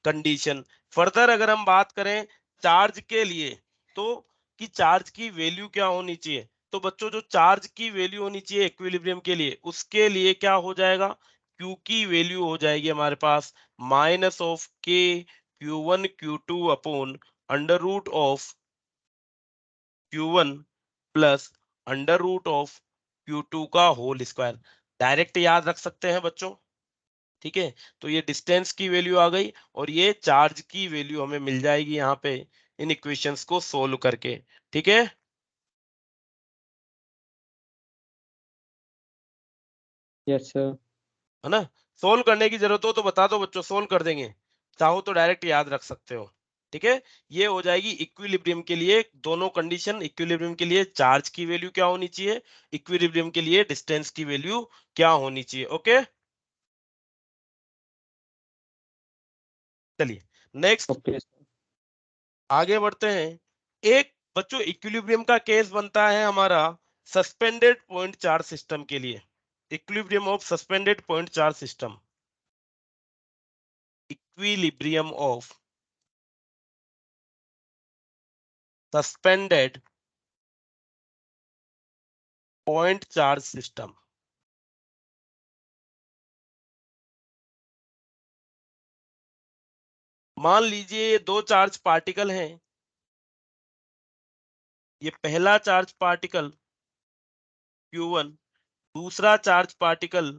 कंडीशन। फर्दर अगर हम बात करें चार्ज के लिए, तो कि चार्ज की वैल्यू क्या होनी चाहिए, तो बच्चों जो चार्ज की वैल्यू होनी चाहिए इक्विलिब्रियम के लिए, उसके लिए क्या हो जाएगा? Q की वैल्यू हो जाएगी हमारे पास minus of K Q1 Q2 upon under root of Q1 plus under root of Q2 का होल स्क्वायर। डायरेक्ट याद रख सकते हैं बच्चों। ठीक है, तो ये डिस्टेंस की वैल्यू आ गई और ये चार्ज की वैल्यू हमें मिल जाएगी यहाँ पे इन इक्वेशंस को सोल्व करके। ठीक है, यस सर। है ना? सोल्व करने की जरूरत हो तो बता दो बच्चों, सोल्व कर देंगे। चाहो तो डायरेक्ट याद रख सकते हो। ठीक है, ये हो जाएगी इक्विलिब्रियम के लिए दोनों कंडीशन। इक्विलिब्रियम के लिए चार्ज की वैल्यू क्या होनी चाहिए, इक्विलिब्रियम के लिए डिस्टेंस की वैल्यू क्या होनी चाहिए। ओके, चलिए नेक्स्ट। ओके। आगे बढ़ते हैं। एक बच्चों इक्विलिब्रियम का केस बनता है हमारा सस्पेंडेड पॉइंट चार्ज सिस्टम के लिए। Equilibrium of suspended point charge system, equilibrium of suspended point charge system. मान लीजिए ये दो चार्ज पार्टिकल हैं। ये पहला चार्ज पार्टिकल Q1, दूसरा चार्ज पार्टिकल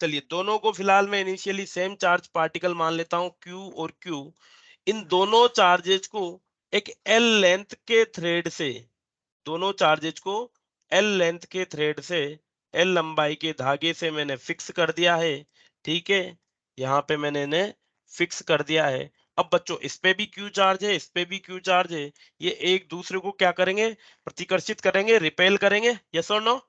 चलिए दोनों को फिलहाल मैं इनिशियली सेम चार्ज पार्टिकल मान लेता हूं Q और Q। इन दोनों चार्जेज को एक L लेंथ के थ्रेड से, दोनों चार्जेज को L लेंथ के थ्रेड से, L लंबाई के धागे से मैंने फिक्स कर दिया है। ठीक है, यहाँ पे मैंने इन्हें फिक्स कर दिया है। अब बच्चों इस पे भी Q चार्ज है, इस पे भी Q चार्ज है। ये एक दूसरे को क्या करेंगे, प्रतिकर्षित करेंगे, रिपेल करेंगे। यस और नो?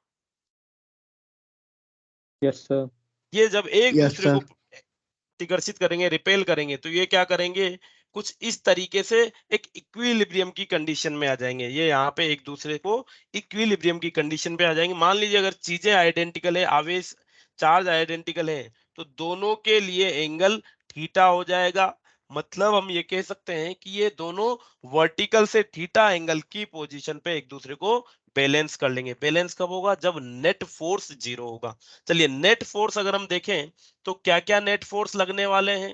Yes sir. ये जब एक Yes, दूसरे को sir. प्रतिकर्षित करेंगे, रिपेल करेंगे, तो ये क्या करेंगे, कुछ इस तरीके से एक इक्विलिब्रियम की कंडीशन में आ जाएंगे। ये यहाँ पे एक दूसरे को इक्विलिब्रियम की कंडीशन पे आ जाएंगे। मान लीजिए अगर चीजें आइडेंटिकल है, आवेश चार्ज आइडेंटिकल है, तो दोनों के लिए एंगल थीटा हो जाएगा। मतलब हम ये कह सकते हैं कि ये दोनों वर्टिकल से थीटा एंगल की पोजीशन पे एक दूसरे को बैलेंस कर लेंगे। बैलेंस कब होगा, जब नेट फोर्स जीरो होगा। चलिए नेट फोर्स अगर हम देखें तो क्या क्या नेट फोर्स लगने वाले हैं।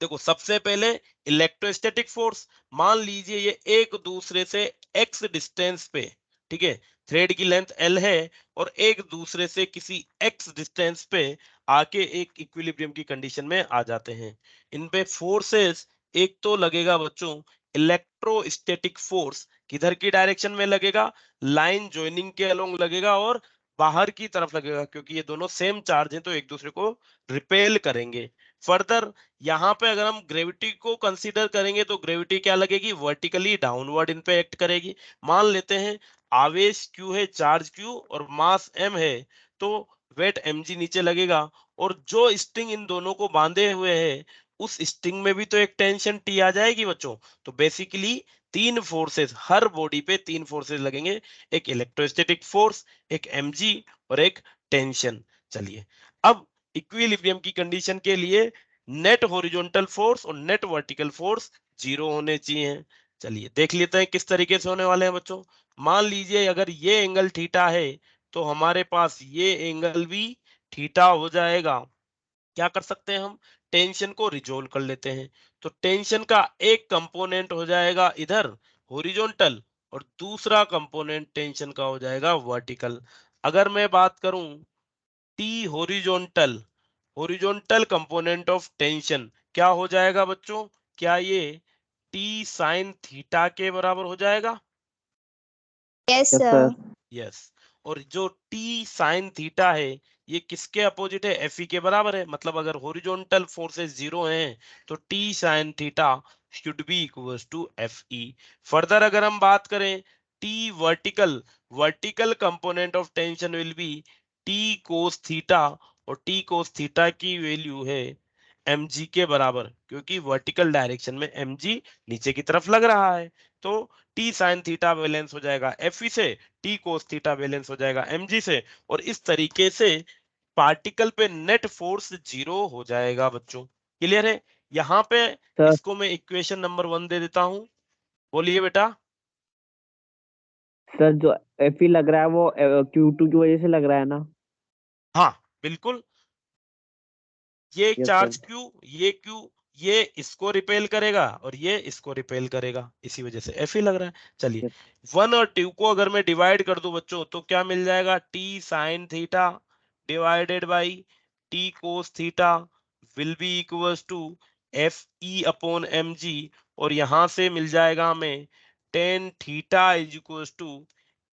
देखो सबसे पहले इलेक्ट्रोस्टैटिक फोर्स। मान लीजिए ये एक दूसरे से x डिस्टेंस पे, ठीक है, थ्रेड की लेंथ L है और एक दूसरे से किसी x डिस्टेंस पे आके एक इक्विलिब्रियम की कंडीशन में आ जाते हैं। इन पे फोर्सेस एक तो लगेगा बच्चों इलेक्ट्रोस्टैटिक फोर्स, किधर की डायरेक्शन में लगेगा, लाइन ज्वाइनिंग के अलोंग लगेगा और बाहर की तरफ लगेगा, क्योंकि ये दोनों सेम चार्ज हैं तो एक दूसरे को रिपेल करेंगे। फर्दर यहाँ पे अगर हम ग्रेविटी को कंसीडर करेंगे तो ग्रेविटी क्या लगेगी, वर्टिकली डाउनवर्ड इन पे एक्ट करेगी। मान लेते हैं आवेश Q है, चार्ज Q और मास M है, तो वेट mg नीचे लगेगा। और जो स्ट्रिंग इन दोनों को बांधे हुए है, उस स्ट्रिंग में भी तो एक टेंशन T आ जाएगी बच्चों। तो बेसिकली तीन फोर्सेस, हर बॉडी पे तीन फोर्सेस लगेंगे, एक इलेक्ट्रोस्टैटिक फोर्स, एक mg और एक टेंशन। चलिए अब इक्विलिब्रियम की कंडीशन के लिए नेट हॉरिजॉन्टल फोर्स और नेट वर्टिकल फोर्स जीरो होने चाहिए। चलिए देख लेते हैं किस तरीके से होने वाले हैं बच्चों। मान लीजिए अगर ये एंगल थीटा है तो हमारे पास ये एंगल भी थीटा हो जाएगा। क्या कर सकते हैं हम, टेंशन को रिजोल्व कर लेते हैं। तो टेंशन का एक कंपोनेंट हो जाएगा इधर हॉरिजॉन्टल और दूसरा कंपोनेंट टेंशन का हो जाएगा वर्टिकल। अगर मैं बात करूं T horizontal, horizontal component of tension क्या हो जाएगा बच्चों, क्या ये टी साइन थीटा के बराबर हो जाएगा। Yes, yes sir. Sir. Yes, और जो टी साइन थीटा है ये किसके अपोजिट है, एफ के बराबर है। मतलब अगर हॉरिजॉन्टल फोर्सेस जीरो हैं तो T sine theta should be equals to F E. Further अगर हम बात करें T vertical, vertical component of tension will be T cos theta, और टी कोस थीटा की वैल्यू है mg के बराबर, क्योंकि वर्टिकल डायरेक्शन में mg नीचे की तरफ लग रहा है। तो टी साइन थीटा बैलेंस हो जाएगा एफ से, टी कोस थीटा बैलेंस हो जाएगा mg से, और इस तरीके से पार्टिकल पे नेट फोर्स जीरो हो जाएगा बच्चों। क्लियर है। यहाँ पे सर इसको मैं इक्वेशन नंबर 1 दे देता हूँ। बोलिए बेटा। सर जो एफ लग रहा है वो Q2 की वजह से लग रहा है ना। हाँ बिल्कुल, ये यस चार्ज सर। Q, ये Q, ये इसको रिपेल करेगा और ये इसको रिपेल करेगा, इसी वजह से F ही लग रहा है। चलिए यस 1 और 2 को अगर मैं डिवाइड कर दूं बच्चों तो क्या मिल जाएगा, T sine theta divided by T cos theta will be equals to F E upon M G. और यहां से मिल जाएगा हमें tan theta is equals to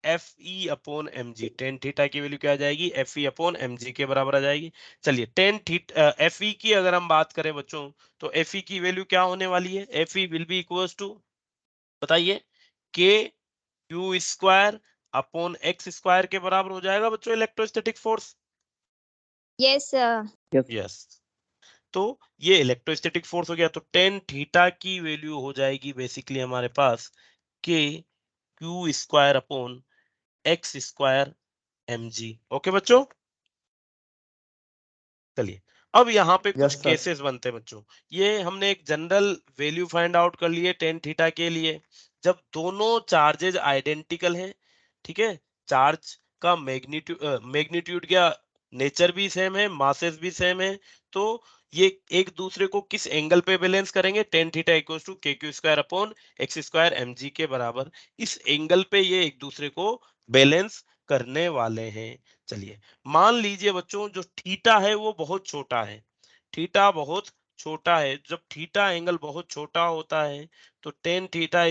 F E upon M G. Tan theta की वैल्यू क्या आ जाएगी, F E upon M G के बराबर आ जाएगी। चलिए टेन थीटा एफ ई की अगर हम बात करें बच्चों तो एफ ई की वैल्यू क्या होने वाली है, F E will be equals to, बताइए, K Q square upon X square के बराबर हो जाएगा बच्चों electrostatic force. Yes, sir. Yes. Yes, तो ये इलेक्ट्रोस्टैटिक फोर्स हो गया। तो टेन थीटा की वैल्यू हो जाएगी बेसिकली हमारे पास के Q square upon X square mg। Okay बच्चों, चलिए अब यहाँ पे कुछ Yes, sir. केसेस बनते हैं बच्चों। ये हमने एक जनरल वैल्यू फाइंड आउट कर लिए टेन थीटा के लिए, जब दोनों चार्जेज आइडेंटिकल हैं, ठीक है, चार्ज का मैग्नीट्यूड क्या नेचर भी सेम है, मासेस भी सेम है, तो ये एक दूसरे को किस एंगल पे बैलेंस करेंगे, tan theta equals to K Q square upon X square mg के बराबर, इस एंगल पे ये एक दूसरे को बैलेंस करने वाले हैं। चलिए मान लीजिए बच्चों जो थीटा है वो बहुत छोटा है, थीटा बहुत छोटा है, जब थीटा एंगल बहुत छोटा होता है तो tan theta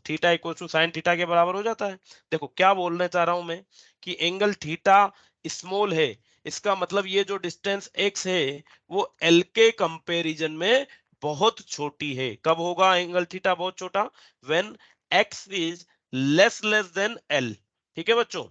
theta equal to sine theta के बराबर हो जाता है। देखो क्या बोलना चाह रहा हूं मैं कि एंगल थीटा स्मॉल है, इसका मतलब ये जो डिस्टेंस x है वो l के कंपैरिजन में बहुत छोटी है। कब होगा एंगल थीटा बहुत छोटा, when x is less than l। ठीक है बच्चों,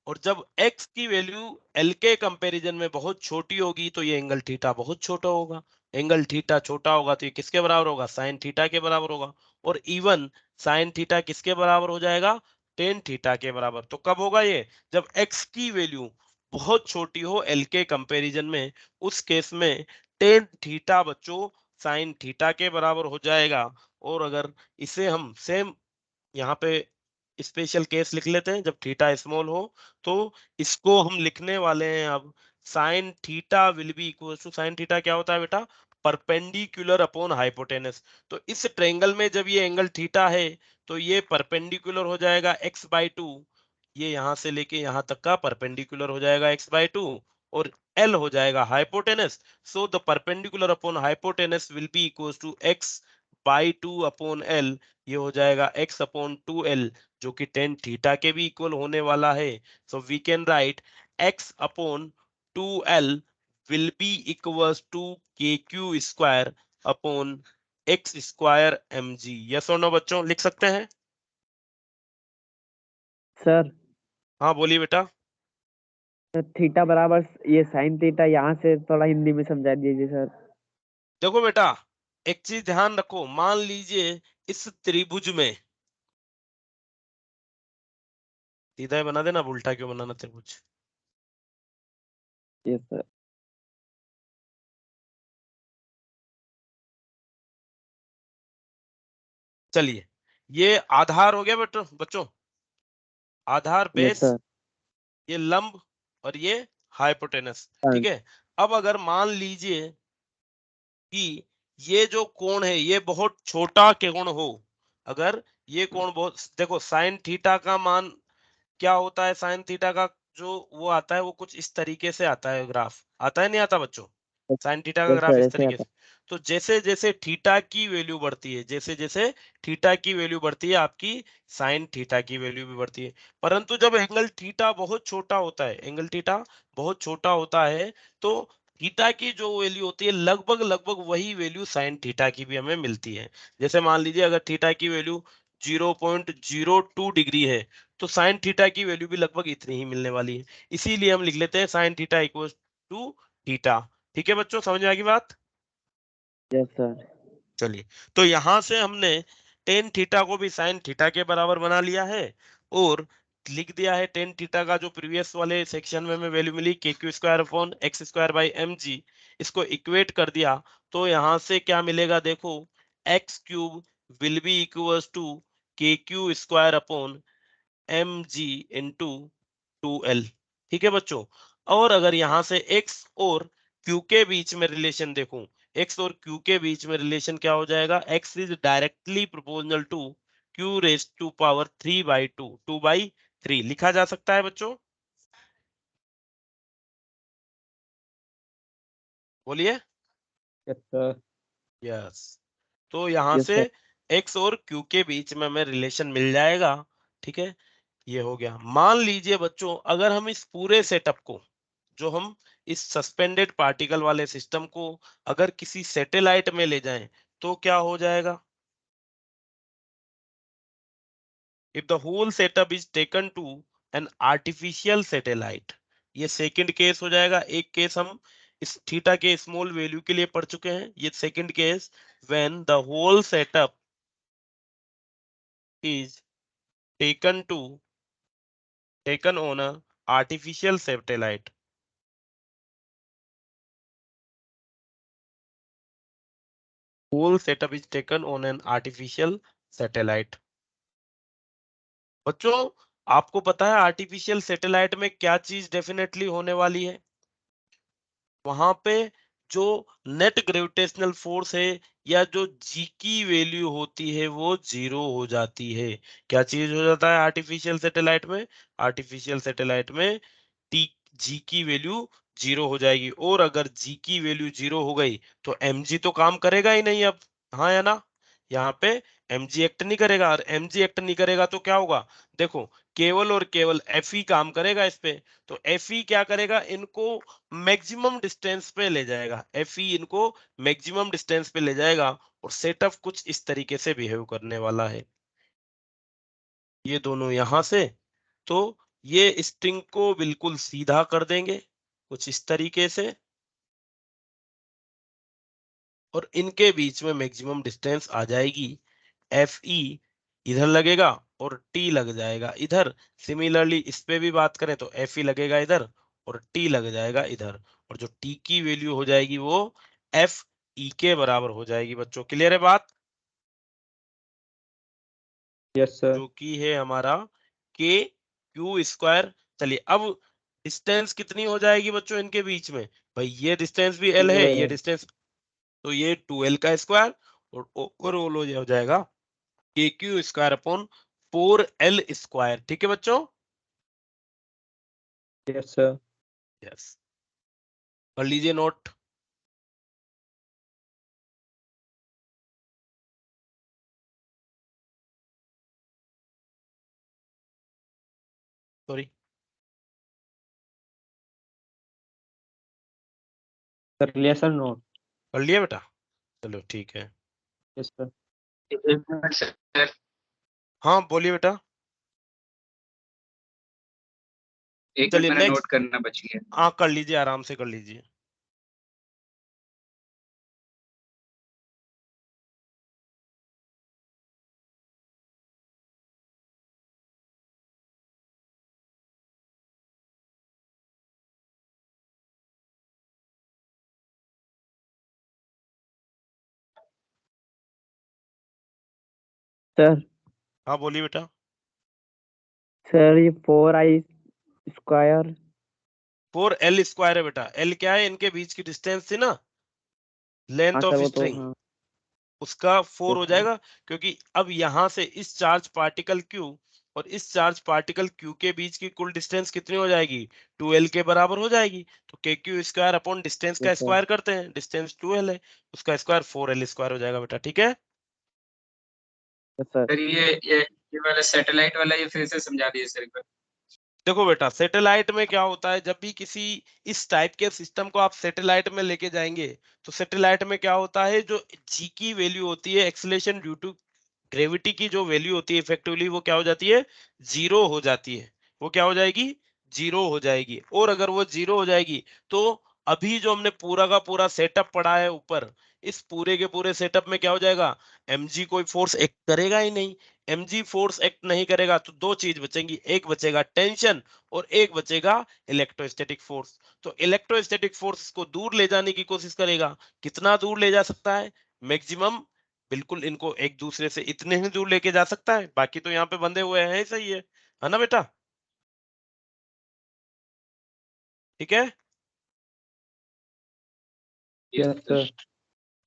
और जब x की वैल्यू l के कंपैरिजन में बहुत छोटी होगी तो ये एंगल थीटा बहुत छोटा होगा। एंगल थीटा छोटा होगा तो ये किसके बराबर होगा, साइन थीटा के बराबर होगा। और इवन साइन थीटा किसके बराबर हो जाएगा, टेन थीटा के बराबर। तो कब होगा ये, जब x की वैल्यू बहुत छोटी हो l के कंपैरिजन में, उस केस में टेन थीटा बच्चों साइन थीटा के बराबर हो जाएगा। और अगर इसे हम सेम यहाँ पे स्पेशल केस लिख लेते हैं, जब थीटा स्मॉल हो तो इसको हम लिखने वाले हैं अब sine theta will be equal to, sine theta क्या होता है बेटा, परपेंडिकुलर अपॉन हाइपोटेनस। तो इस ट्रायंगल में जब ये एंगल थीटा है तो ये परपेंडिकुलर हो जाएगा x/2, ये यहां से लेके यहां तक का परपेंडिकुलर हो जाएगा x/2, और l हो जाएगा hypotenuse. So the perpendicular upon hypotenuse will be equal to x/2 upon l, ये हो जाएगा x अपॉन 2l, जो कि टेन थीटा के भी इक्वल होने वाला है। So we can write x upon 2l will be equals to K Q square upon X square mg। Yes और नो बच्चों, लिख सकते हैं? सर हाँ बोलिए बेटा। थीटा बराबर ये साइन थीटा, यहाँ से थोड़ा हिंदी में समझा दीजिए सर। देखो बेटा एक चीज ध्यान रखो, मान लीजिए इस त्रिभुज में, सीधा ही बना देना, अब उल्टा क्यों बनाना त्रिभुज। Yes sir. चलिए ये आधार हो गया बेटो बच्चों, आधार यस बेस, सर। ये लंब, और ये हाइपोटेनस। हाँ, ठीक है, अब अगर मान लीजिए कि ये जो कोण है ये बहुत छोटा कोण हो, अगर ये कोण बहुत, देखो साइन थीटा का मान क्या होता है, साइन थीटा का जो वो आता है वो कुछ इस तरीके से आता है, ग्राफ आता है नहीं आता बच्चों, साइन थीटा का यस ग्राफ सर, इस ऐसे तरीके आता से। तो जैसे जैसे थीटा की वैल्यू बढ़ती है, जैसे जैसे थीटा की वैल्यू बढ़ती है आपकी साइन थीटा की वैल्यू भी बढ़ती है। परंतु जब एंगल थीटा बहुत छोटा होता है, एंगल थीटा बहुत छोटा होता है, तो थीटा की जो वैल्यू होती है लगभग लगभग वही वैल्यू साइन थीटा की भी हमें मिलती है। जैसे मान लीजिए अगर थीटा की वैल्यू 0.02 डिग्री है तो साइन थीटा की वैल्यू भी लगभग इतनी ही मिलने वाली है। इसीलिए हम लिख लेते हैं sine theta equal to theta. ठीक है बच्चों, समझ में आ गई बात? है। Yes sir. चलिए तो यहां से हमने टेन थीटा को भी साइन थीटा के बराबर बना लिया है, और लिख दिया है टेन थीटा का जो प्रीवियस वाले सेक्शन में हमें वैल्यू मिली K Q square upon X square by M G, इसको इक्वेट कर दिया। तो यहां से क्या मिलेगा देखो, X cube will be equals to K Q square upon M G into 2l। ठीक है बच्चों, और अगर यहां से x और q के बीच में रिलेशन देखूं, x और q के बीच में रिलेशन क्या हो जाएगा, x is directly proportional to q raise to power 3/2, 2/3 लिखा जा सकता है बच्चों, बोलिए। Yes, sir. यस, तो यहां यस से सर। x और q के बीच में हमें रिलेशन मिल जाएगा। ठीक है, ये हो गया। मान लीजिए बच्चों अगर हम इस पूरे सेटअप को, जो हम इस सस्पेंडेड पार्टिकल वाले सिस्टम को अगर किसी सैटेलाइट में ले जाएं तो क्या हो जाएगा, if the whole setup is taken to an artificial satellite, ये सेकंड केस हो जाएगा। एक केस हम इस थीटा के स्मॉल वैल्यू के लिए पढ़ चुके हैं। ये second case, when the whole setup is taken on a artificial satellite. Whole setup is taken on an artificial satellite. बच्चों आपको पता है आर्टिफिशियल सैटेलाइट में क्या चीज डेफिनेटली होने वाली है? वहां पे जो नेट ग्रेविटेशनल फोर्स है या जो जी की वैल्यू होती है वो 0 हो जाती है। क्या चीज हो जाता है आर्टिफिशियल सैटेलाइट में? आर्टिफिशियल सैटेलाइट में टी जी की वैल्यू 0 हो जाएगी, और अगर जी की वैल्यू 0 हो गई तो एमजी तो काम करेगा ही नहीं अब, हाँ या ना? यहाँ पे एमजी एक्ट नहीं करेगा, और एमजी एक्ट नहीं करेगा तो क्या होगा? देखो केवल और केवल एफ ई काम करेगा इस पे। तो एफ ई क्या करेगा? इनको मैक्सिमम डिस्टेंस पे ले जाएगा, एफ ई इनको मैक्सिमम डिस्टेंस पे ले जाएगा, और सेटअप कुछ इस तरीके से बिहेव करने वाला है। ये दोनों यहां से, तो ये स्ट्रिंग को बिल्कुल सीधा कर देंगे कुछ इस तरीके से, और इनके बीच में मैक्सिमम डिस्टेंस आ जाएगी। एफ ई इधर लगेगा और टी लग जाएगा इधर। सिमिलरली इस पे भी बात करें तो एफ ई लगेगा इधर और टी लग जाएगा इधर, और जो टी की वैल्यू हो जाएगी वो एफ ई के बराबर हो जाएगी। बच्चों क्लियर है बात? Yes sir. जो कि है हमारा के क्यू स्क्वायर। चलिए अब डिस्टेंस कितनी हो जाएगी बच्चों इनके बीच में? भाई ये डिस्टेंस भी एल है, ये डिस्टेंस, तो ये 2l का स्क्वायर, और ओवरऑल हो जाएगा के Q square upon 4l square. ठीक है बच्चों? Yes sir. यस, कर लीजिए नोट। सॉरी, कर लिया सर नोट। कर लिया बेटा? चलो ठीक है। Yes sir. एक मिनट सर, हाँ बोलिए बेटा। एक चलिए मिनट मेरा नेक्स्ट, नोट करना बच गया। हाँ कर लीजिए, आराम से कर लीजिए। सर हाँ बोलिए बेटा। सर ये 4i स्क्वायर। 4l स्क्वायर है बेटा। l क्या है? इनके बीच की डिस्टेंस थी ना, लेंथ हाँ ऑफ सर वो तो स्ट्रिंग, हाँ। उसका 4 यस हो सर। जाएगा। क्योंकि अब यहां से इस चार्ज पार्टिकल Q और इस चार्ज पार्टिकल Q के बीच की कुल डिस्टेंस कितनी हो जाएगी? 2l के बराबर हो जाएगी। तो के क्यू स्क्वायर अपॉन डिस्टेंस का यस सर। स्क्वायर करते हैं, डिस्टेंस 2l है, उसका स्क्वायर 4l स्क्वायर हो जाएगा बेटा। ठीक है? Yes sir. सर ये वाला सैटेलाइट वाला ये फिर से समझा दीजिए सर एक बार। देखो बेटा सैटेलाइट में क्या होता है, जब भी किसी इस टाइप के सिस्टम को आप सैटेलाइट में लेके जाएंगे, तो सैटेलाइट में क्या होता है, जो जी की वैल्यू होती है एक्सीलरेशन ड्यू टू ग्रेविटी की जो वैल्यू होती है इफेक्टिवली वो क्या हो जाती है? 0 हो जाती है। वो क्या हो जाएगी? 0 हो जाएगी। और अगर वो 0 हो जाएगी तो अभी जो हमने पूरा का पूरा सेटअप पढ़ा है ऊपर, इस पूरे के पूरे सेटअप में क्या हो जाएगा? एमजी कोई फोर्स एक्ट करेगा ही नहीं। एमजी फोर्स एक्ट नहीं करेगा तो दो चीज बचेंगी, एक बचेगा टेंशन और एक बचेगा इलेक्ट्रोस्टैटिक फोर्स। तो इलेक्ट्रोस्टैटिक फोर्स को दूर ले जाने की कोशिश करेगा। कितना दूर ले जा सकता है? मैक्सिमम, बिल्कुल इनको एक दूसरे से इतने ही दूर लेके जा सकता है, बाकी तो यहाँ पे बंधे हुए हैं, सही है ना बेटा? ठीक है? Yes sir.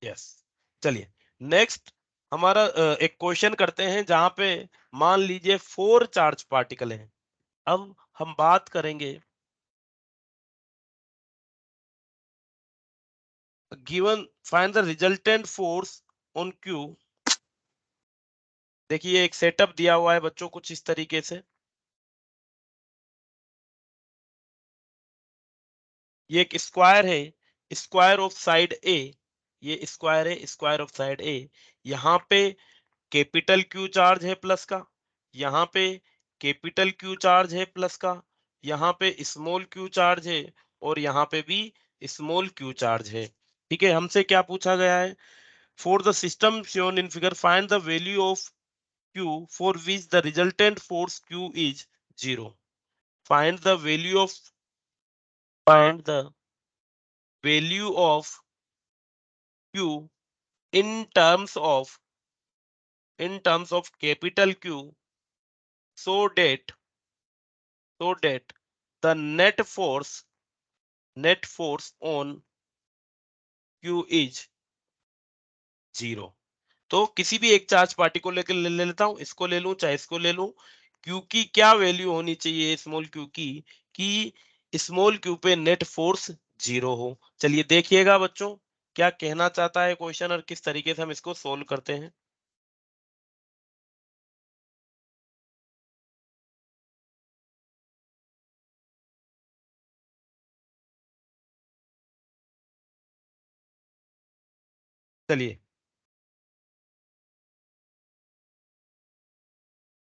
यस। चलिए नेक्स्ट हमारा एक क्वेश्चन करते हैं जहां पे मान लीजिए 4 चार्ज पार्टिकल हैं। अब हम बात करेंगे given find the resultant force on Q. देखिए एक सेटअप दिया हुआ है बच्चों कुछ इस तरीके से, ये एक स्क्वायर है, स्क्वायर ऑफ साइड ए, ये स्क्वायर है, स्क्वायर ऑफ साइड ए। यहाँ पे कैपिटल क्यू चार्ज है प्लस का, यहाँ पे कैपिटल क्यू चार्ज है प्लस का, यहाँ पे स्मॉल क्यू चार्ज है, और यहाँ पे भी स्मॉल क्यू चार्ज है। ठीक है, हमसे क्या पूछा गया है, for the system shown in figure find the value of Q for which the resultant force Q is 0। Find the value of Q in terms of capital Q, so that the net force on Q is 0। तो किसी भी एक चार्ज पार्टी को लेकर ले लेता हूं, इसको ले लूं चाहे इसको ले लूं, Q की क्या वैल्यू होनी चाहिए स्मॉल q की, कि स्मॉल q पे नेट फोर्स 0 हो। चलिए देखिएगा बच्चों क्या कहना चाहता है क्वेश्चन और किस तरीके से हम इसको सोल्व करते हैं। चलिए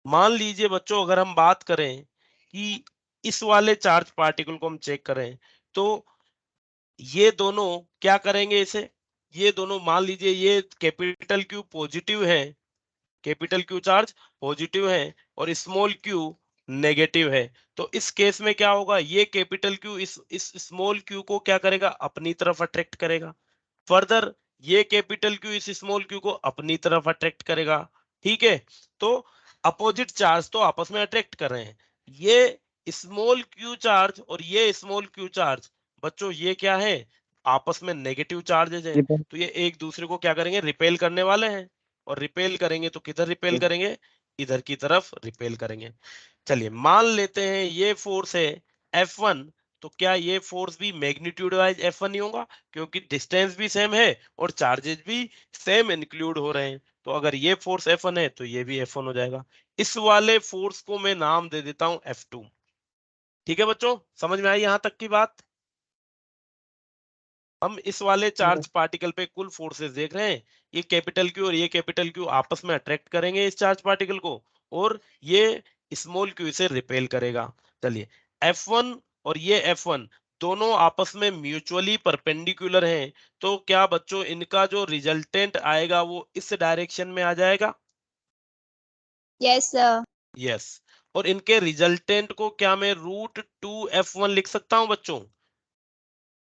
मान लीजिए बच्चों अगर हम बात करें कि इस वाले चार्ज पार्टिकल को हम चेक करें तो ये दोनों क्या करेंगे, इसे ये दोनों मान लीजिए ये कैपिटल क्यू पॉजिटिव है, कैपिटल क्यू चार्ज पॉजिटिव है और स्मॉल क्यू नेगेटिव है। तो इस केस में क्या होगा, ये कैपिटल क्यू इस स्मॉल क्यू को क्या करेगा, अपनी तरफ अट्रैक्ट करेगा। फर्दर ये कैपिटल क्यू इस स्मॉल क्यू को अपनी तरफ अट्रैक्ट करेगा। ठीक है, तो अपोजिट चार्ज तो आपस में अट्रैक्ट कर रहे हैं। ये स्मॉल क्यू चार्ज और ये स्मॉल क्यू चार्ज बच्चों ये क्या है, आपस में नेगेटिव चार्जेज हैं। तो ये एक दूसरे को क्या करेंगे, रिपेल करने वाले हैं। और रिपेल करेंगे तो किधर रिपेल करेंगे, इधर की तरफ रिपेल करेंगे। चलिए मान लेते हैं ये फोर्स है F1, तो क्या ये फोर्स भी मैग्नीट्यूड वाइज F1 ही होगा, क्योंकि डिस्टेंस भी सेम है और चार्जेस भी सेम इंक्लूड हो रहे हैं। तो अगर ये फोर्स F1 है तो ये भी F1 हो जाएगा। इस वाले फोर्स को मैं नाम दे देता हूं F2। ठीक है बच्चों, समझ में आई यहां तक की बात। हम इस वाले चार्ज पार्टिकल पे कुल फोर्सेस देख रहे हैं, ये कैपिटल क्यू और ये कैपिटल क्यू आपस में अट्रैक्ट करेंगे इस चार्ज पार्टिकल को और ये स्मॉल क्यू से रिपेल करेगा। चलिए F1 और ये F1 दोनों आपस में म्यूचुअली परपेंडिकुलर हैं, तो क्या बच्चों इनका जो रिजल्टेंट आएगा वो इस डायरेक्शन में आ जाएगा। Yes, sir. यस, और इनके रिजल्टेंट को क्या मैं √2F1 लिख सकता हूं बच्चों।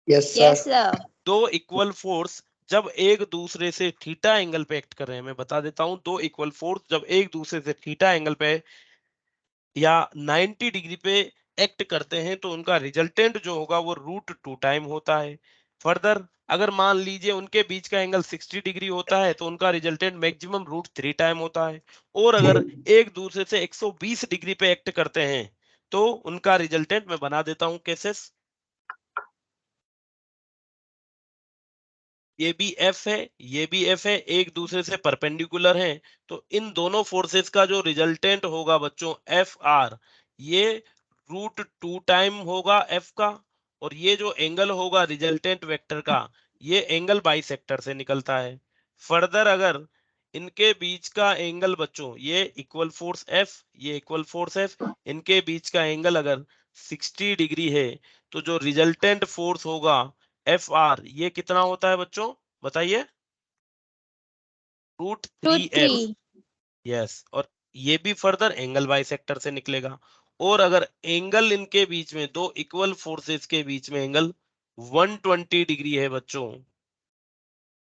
Yes, sir. दो इक्वल फोर्स जब एक दूसरे से थीटा एंगल पे एक्ट कर रहे हैं, मैं बता देता हूं, दो इक्वल फोर्स जब एक दूसरे से थीटा एंगल पे या 90 डिग्री पे एक्ट करते हैं तो उनका रिजल्टेंट जो होगा वो √2 टाइम होता है। फर्दर अगर मान लीजिए उनके बीच का एंगल 60 डिग्री होता है तो उनका रिजल्टेंट मैक्सिमम √3 टाइम होता है। और अगर एक दूसरे से 120 डिग्री पे एक्ट करते हैं तो उनका रिजल्टेंट मैं बना देता हूं केसेस, ये भी एफ है ये भी एफ है, एक दूसरे से परपेंडिकुलर हैं। तो इन दोनों फोर्सेस का जो रिजल्टेंट होगा बच्चों एफ आर, ये √2 टाइम होगा एफ का, और ये जो एंगल होगा रिजल्टेंट वेक्टर का, ये एंगल बाइसेक्टर से निकलता है। फर्दर अगर इनके बीच का एंगल बच्चों ये इक्वल फोर्स एफ, ये इक्वल फोर्स एफ, इनके बीच का एंगल अगर 60 डिग्री है तो जो रिजल्टेंट फोर्स होगा एफ आर ये कितना होता है बच्चों, बताइए। √3F। 3. यस, और ये भी फर्दर एंगल बाइसेक्टर से निकलेगा। और अगर एंगल इनके बीच में दो इक्वल फोर्सेस के बीच में एंगल 120 डिग्री है बच्चों,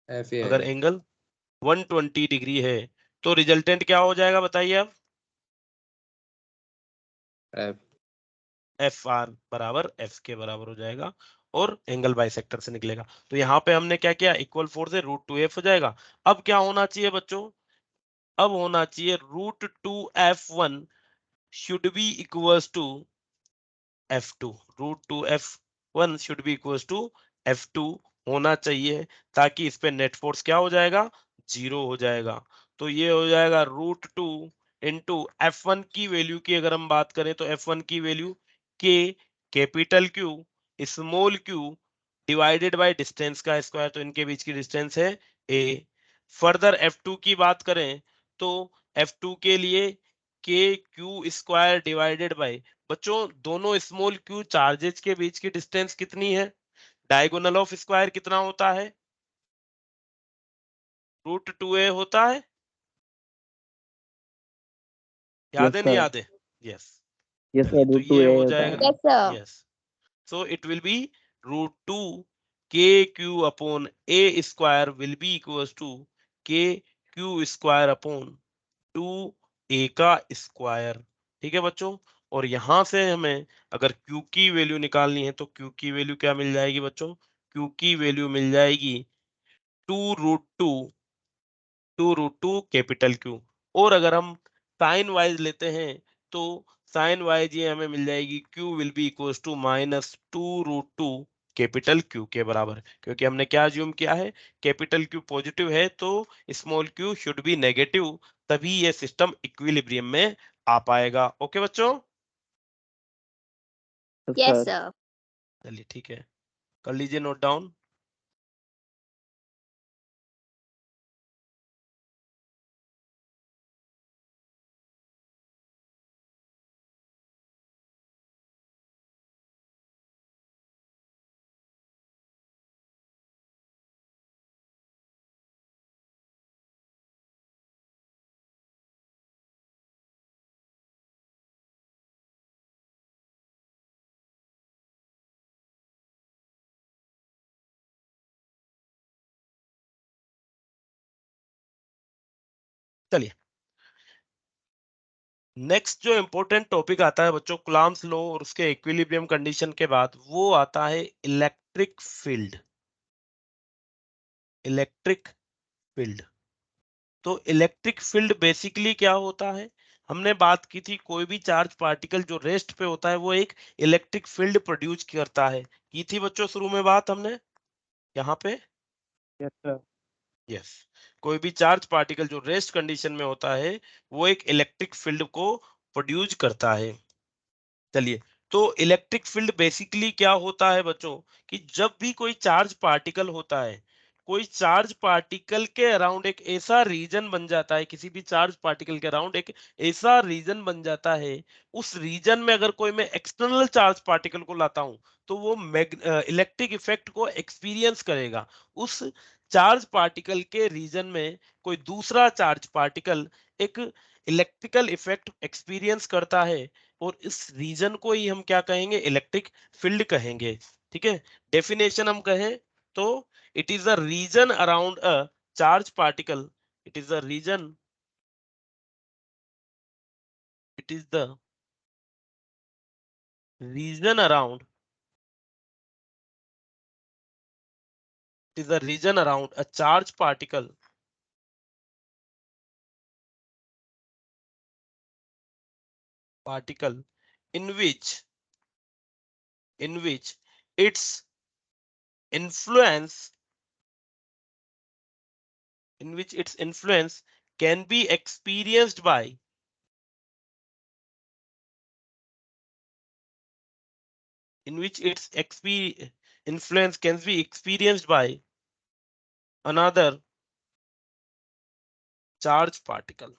अगर एंगल 120 डिग्री है तो रिजल्टेंट क्या हो जाएगा बताइए अब। एफ आर बराबर एफ के बराबर हो जाएगा और एंगल बाइसेक्टर से निकलेगा। तो यहाँ पे हमने क्या किया, इक्वल फोर्स है √2F हो जाएगा। अब क्या होना चाहिए बच्चों, अब होना चाहिए √2F1 should be equals to F2, √2F1 should be equals to F2 होना चाहिए, ताकि इस पे नेट फोर्स क्या हो जाएगा, 0 हो जाएगा। तो ये हो जाएगा √2 इंटू F1 की वैल्यू की अगर हम बात करें तो F1 की value K capital Q small q divided by distance का स्क्वायर, तो इनके बीच की डिस्टेंस है a। फर्दर F2 की बात करें तो F2 के लिए के क्यू स्क्वायर डिवाइडेड बाय, बच्चों दोनों स्मॉल क्यू चार्जेस के बीच की डिस्टेंस कितनी है, डायगोनल ऑफ स्क्वायर कितना होता है? √2a होता है। याद Yes, है नहीं sir. याद है? यस। Yes, चलिए sir. तो Root 2 ये A हो होता जाएगा। है. Yes, sir. Yes, so it will be √2 KQ upon A square will be equals to KQ square upon 2A का स्क्वायर। ठीक है बच्चों, और यहां से हमें अगर Q की वैल्यू निकालनी है तो Q की वैल्यू क्या मिल जाएगी बच्चों? Q की वैल्यू मिल जाएगी 2√2 कैपिटल Q। और अगर हम साइन वाइज लेते हैं तो साइन वाइज ये हमें मिल जाएगी Q will be equals to -2√2 capital Q के बराबर, क्योंकि हमने क्या अज्यूम किया है, कैपिटल Q पॉजिटिव है तो small q should B negative, तभी ये सिस्टम इक्विलिब्रियम में आ पाएगा। ओके बच्चों, Yes, Yes, sir. sir. चलिए ठीक है, कर लीजिए नोट डाउन। चलिए नेक्स्ट जो इंपॉर्टेंट टॉपिक आता है बच्चों कूलॉम्स लॉ और उसके इक्विलिब्रियम कंडीशन के बाद, वो आता है इलेक्ट्रिक फील्ड। इलेक्ट्रिक फील्ड, तो इलेक्ट्रिक फील्ड बेसिकली क्या होता है? हमने बात की थी कोई भी चार्ज पार्टिकल जो रेस्ट पे होता है वो एक इलेक्ट्रिक फील्ड प्रोड्यूस करता है, की थी बच्चों शुरू में बात हमने यहाँ पे। Yes, sir. यस, कोई भी चार्ज पार्टिकल जो रेस्ट कंडीशन में होता है वो एक इलेक्ट्रिक फील्ड को प्रोड्यूस करता है। चलिए, तो इलेक्ट्रिक फील्ड बेसिकली क्या होता है बच्चों, कि जब भी कोई चार्ज पार्टिकल होता है, कोई चार्ज पार्टिकल के अराउंड एक ऐसा रीजन बन जाता है, किसी भी चार्ज पार्टिकल के अराउंड एक ऐसा रीजन बन जाता है, उस रीजन में अगर कोई मैं एक्सटर्नल चार्ज पार्टिकल को लाता हूं तो वो इलेक्ट्रिक इफेक्ट को एक्सपीरियंस करेगा। उस चार्ज पार्टिकल के रीजन में कोई दूसरा चार्ज पार्टिकल एक इलेक्ट्रिकल इफेक्ट एक्सपीरियंस करता है, और इस रीजन को ही हम क्या कहेंगे, इलेक्ट्रिक फील्ड कहेंगे। ठीक है, डेफिनेशन हम कहें तो it is a region around a charge particle, it is a region, it is the region around, it is a region around a charge particle in which its influence, in which its influence can be experienced by, in which its influence can be experienced by another charge particle।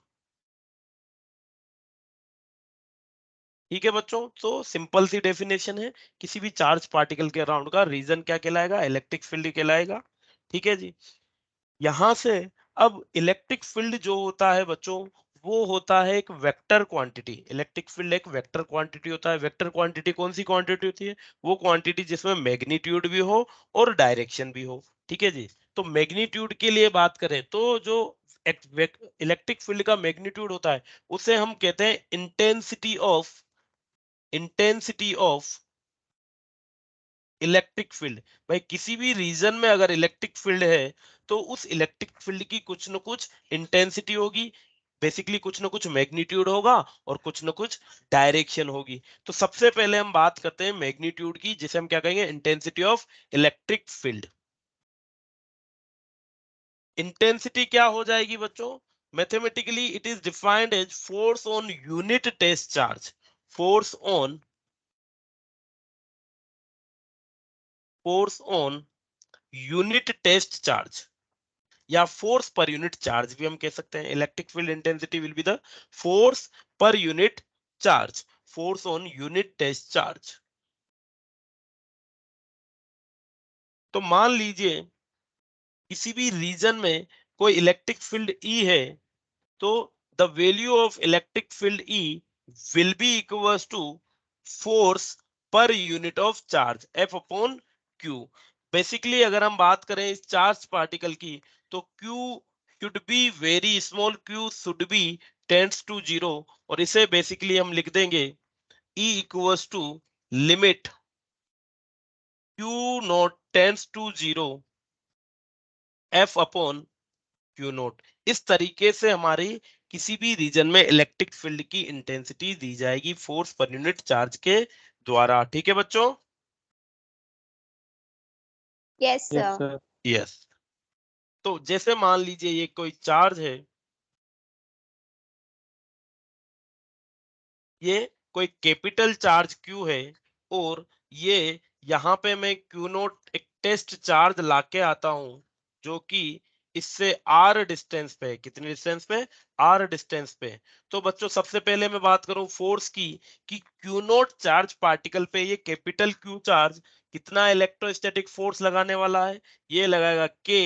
ठीक है बच्चों, तो सिंपल सी डेफिनेशन है, किसी भी चार्ज पार्टिकल के अराउंड का रीजन क्या कहलाएगा, इलेक्ट्रिक फील्ड कहलाएगा। ठीक है जी, यहां से अब इलेक्ट्रिक फील्ड जो होता है बच्चों, वो होता है एक वेक्टर क्वांटिटी। इलेक्ट्रिक फील्ड एक वेक्टर क्वांटिटी होता है। वेक्टर क्वांटिटी कौन सी क्वांटिटी होती है? वो क्वांटिटी जिसमें मैग्नीट्यूड भी हो और डायरेक्शन भी हो। ठीक है जी, तो मैग्नीट्यूड के लिए बात करें तो जो इलेक्ट्रिक फील्ड का मैग्नीट्यूड होता है उसे हम कहते हैं इंटेंसिटी ऑफ इलेक्ट्रिक फील्ड। भाई किसी भी रीजन में अगर इलेक्ट्रिक फील्ड है तो उस इलेक्ट्रिक फील्ड की कुछ न कुछ इंटेंसिटी होगी, बेसिकली कुछ न कुछ मैग्नीट्यूड होगा और कुछ न कुछ डायरेक्शन होगी। तो सबसे पहले हम बात करते हैं मैग्नीट्यूड की, जिसे हम क्या कहेंगे, intensity of electric field. Intensity क्या हो जाएगी बच्चों? Mathematically it is defined as force on unit test charge, force on unit test charge, या फोर्स पर यूनिट चार्ज भी हम कह सकते हैं। Electric field intensity will be the force per unit charge, force on unit test charge. तो मान लीजिए किसी भी रीजन में कोई इलेक्ट्रिक फील्ड E है, तो the value of electric field E will be equals to force per unit of charge F upon Q। Basically अगर हम बात करें इस चार्ज पार्टिकल की, तो Q should be very small, Q should be tends to 0, और इसे बेसिकली हम लिख देंगे E equals to limit Q naught tends to 0 F upon Q naught. इस तरीके से हमारी किसी भी रीजन में इलेक्ट्रिक फील्ड की इंटेंसिटी दी जाएगी फोर्स पर यूनिट चार्ज के द्वारा। ठीक है बच्चों? Yes, Yes, sir. sir. Yes. तो जैसे मान लीजिए ये कोई चार्ज है, ये कोई कैपिटल चार्ज Q है, और ये यहाँ पे मैं Q नोट एक टेस्ट चार्ज लाके आता हूं, जो कि इससे R डिस्टेंस पे है। कितनी डिस्टेंस पे? R डिस्टेंस पे। तो बच्चों सबसे पहले मैं बात करूं फोर्स की, कि Q नोट चार्ज पार्टिकल पे ये कैपिटल Q चार्ज कितना इलेक्ट्रोस्टैटिक फोर्स लगाने वाला है? ये लगाएगा K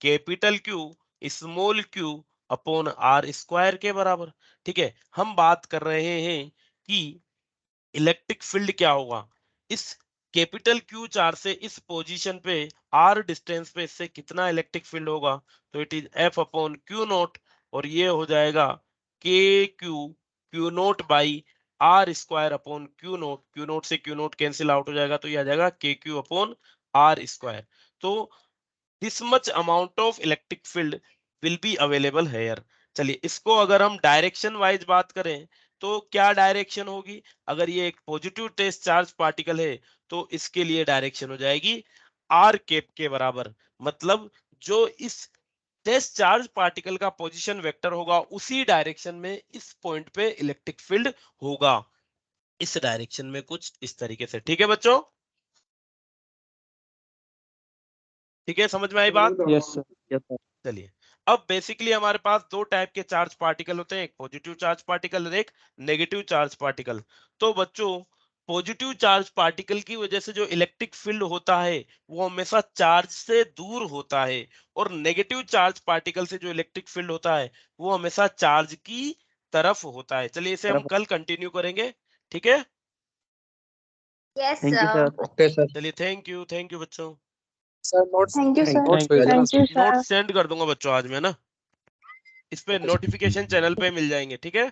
capital Q small q upon R square के बराबर। ठीक है, हम बात कर रहे हैं कि इलेक्ट्रिक फील्ड क्या होगा इस कैपिटल Q चार्ज से इस पोजीशन पे R डिस्टेंस पे इससे कितना इलेक्ट्रिक फील्ड होगा, तो it is F upon Q note, और ये हो जाएगा Q note by R square upon Q note. Q note से Q नोट कैंसिल आउट हो जाएगा, तो ये आ जाएगा KQ अपॉन R स्क्वायर। तो this much amount of electric field will be available hair. चलिए इसको अगर हम डायरेक्शन वाइज बात करें, तो क्या डायरेक्शन होगी? अगर ये एक पॉजिटिव टेस्ट चार्ज पार्टिकल है, तो इसके लिए डायरेक्शन हो जाएगी आर कैप के बराबर। मतलब जो इस टेस्ट चार्ज पार्टिकल का पोजीशन वेक्टर होगा, उसी डायरेक्शन में इस पॉइंट पे इलेक्ट्रिक फील्ड होगा, इस डायरेक्शन में कुछ इस तरीके से। ठीक है बच्चों? ठीक है, समझ में आई बात? Yes, sir. Yes, sir. चलिए, अब बेसिकली हमारे पास दो टाइप के चार्ज पार्टिकल होते हैं, एक पॉजिटिव चार्ज पार्टिकल और एक नेगेटिव चार्ज पार्टिकल। तो बच्चों पॉजिटिव चार्ज पार्टिकल की वजह से जो इलेक्ट्रिक फील्ड होता है वो हमेशा चार्ज से दूर होता है, और नेगेटिव चार्ज पार्टिकल से जो इलेक्ट्रिक फील्ड होता है वो हमेशा चार्ज की तरफ होता है। चलिए इसे हम कल कंटिन्यू करेंगे। ठीक है, Yes, Thank you, sir. sir. Okay sir. चलिए थैंक यू बच्चों। Sir notes Thank you, sir. Notes Thank you, भेजना। sir. Thank you, note sir. Send कर दूंगा बच्चों आज मैं ना, इस पे नोटिफिकेशन चैनल पे मिल जाएंगे। ठीक है।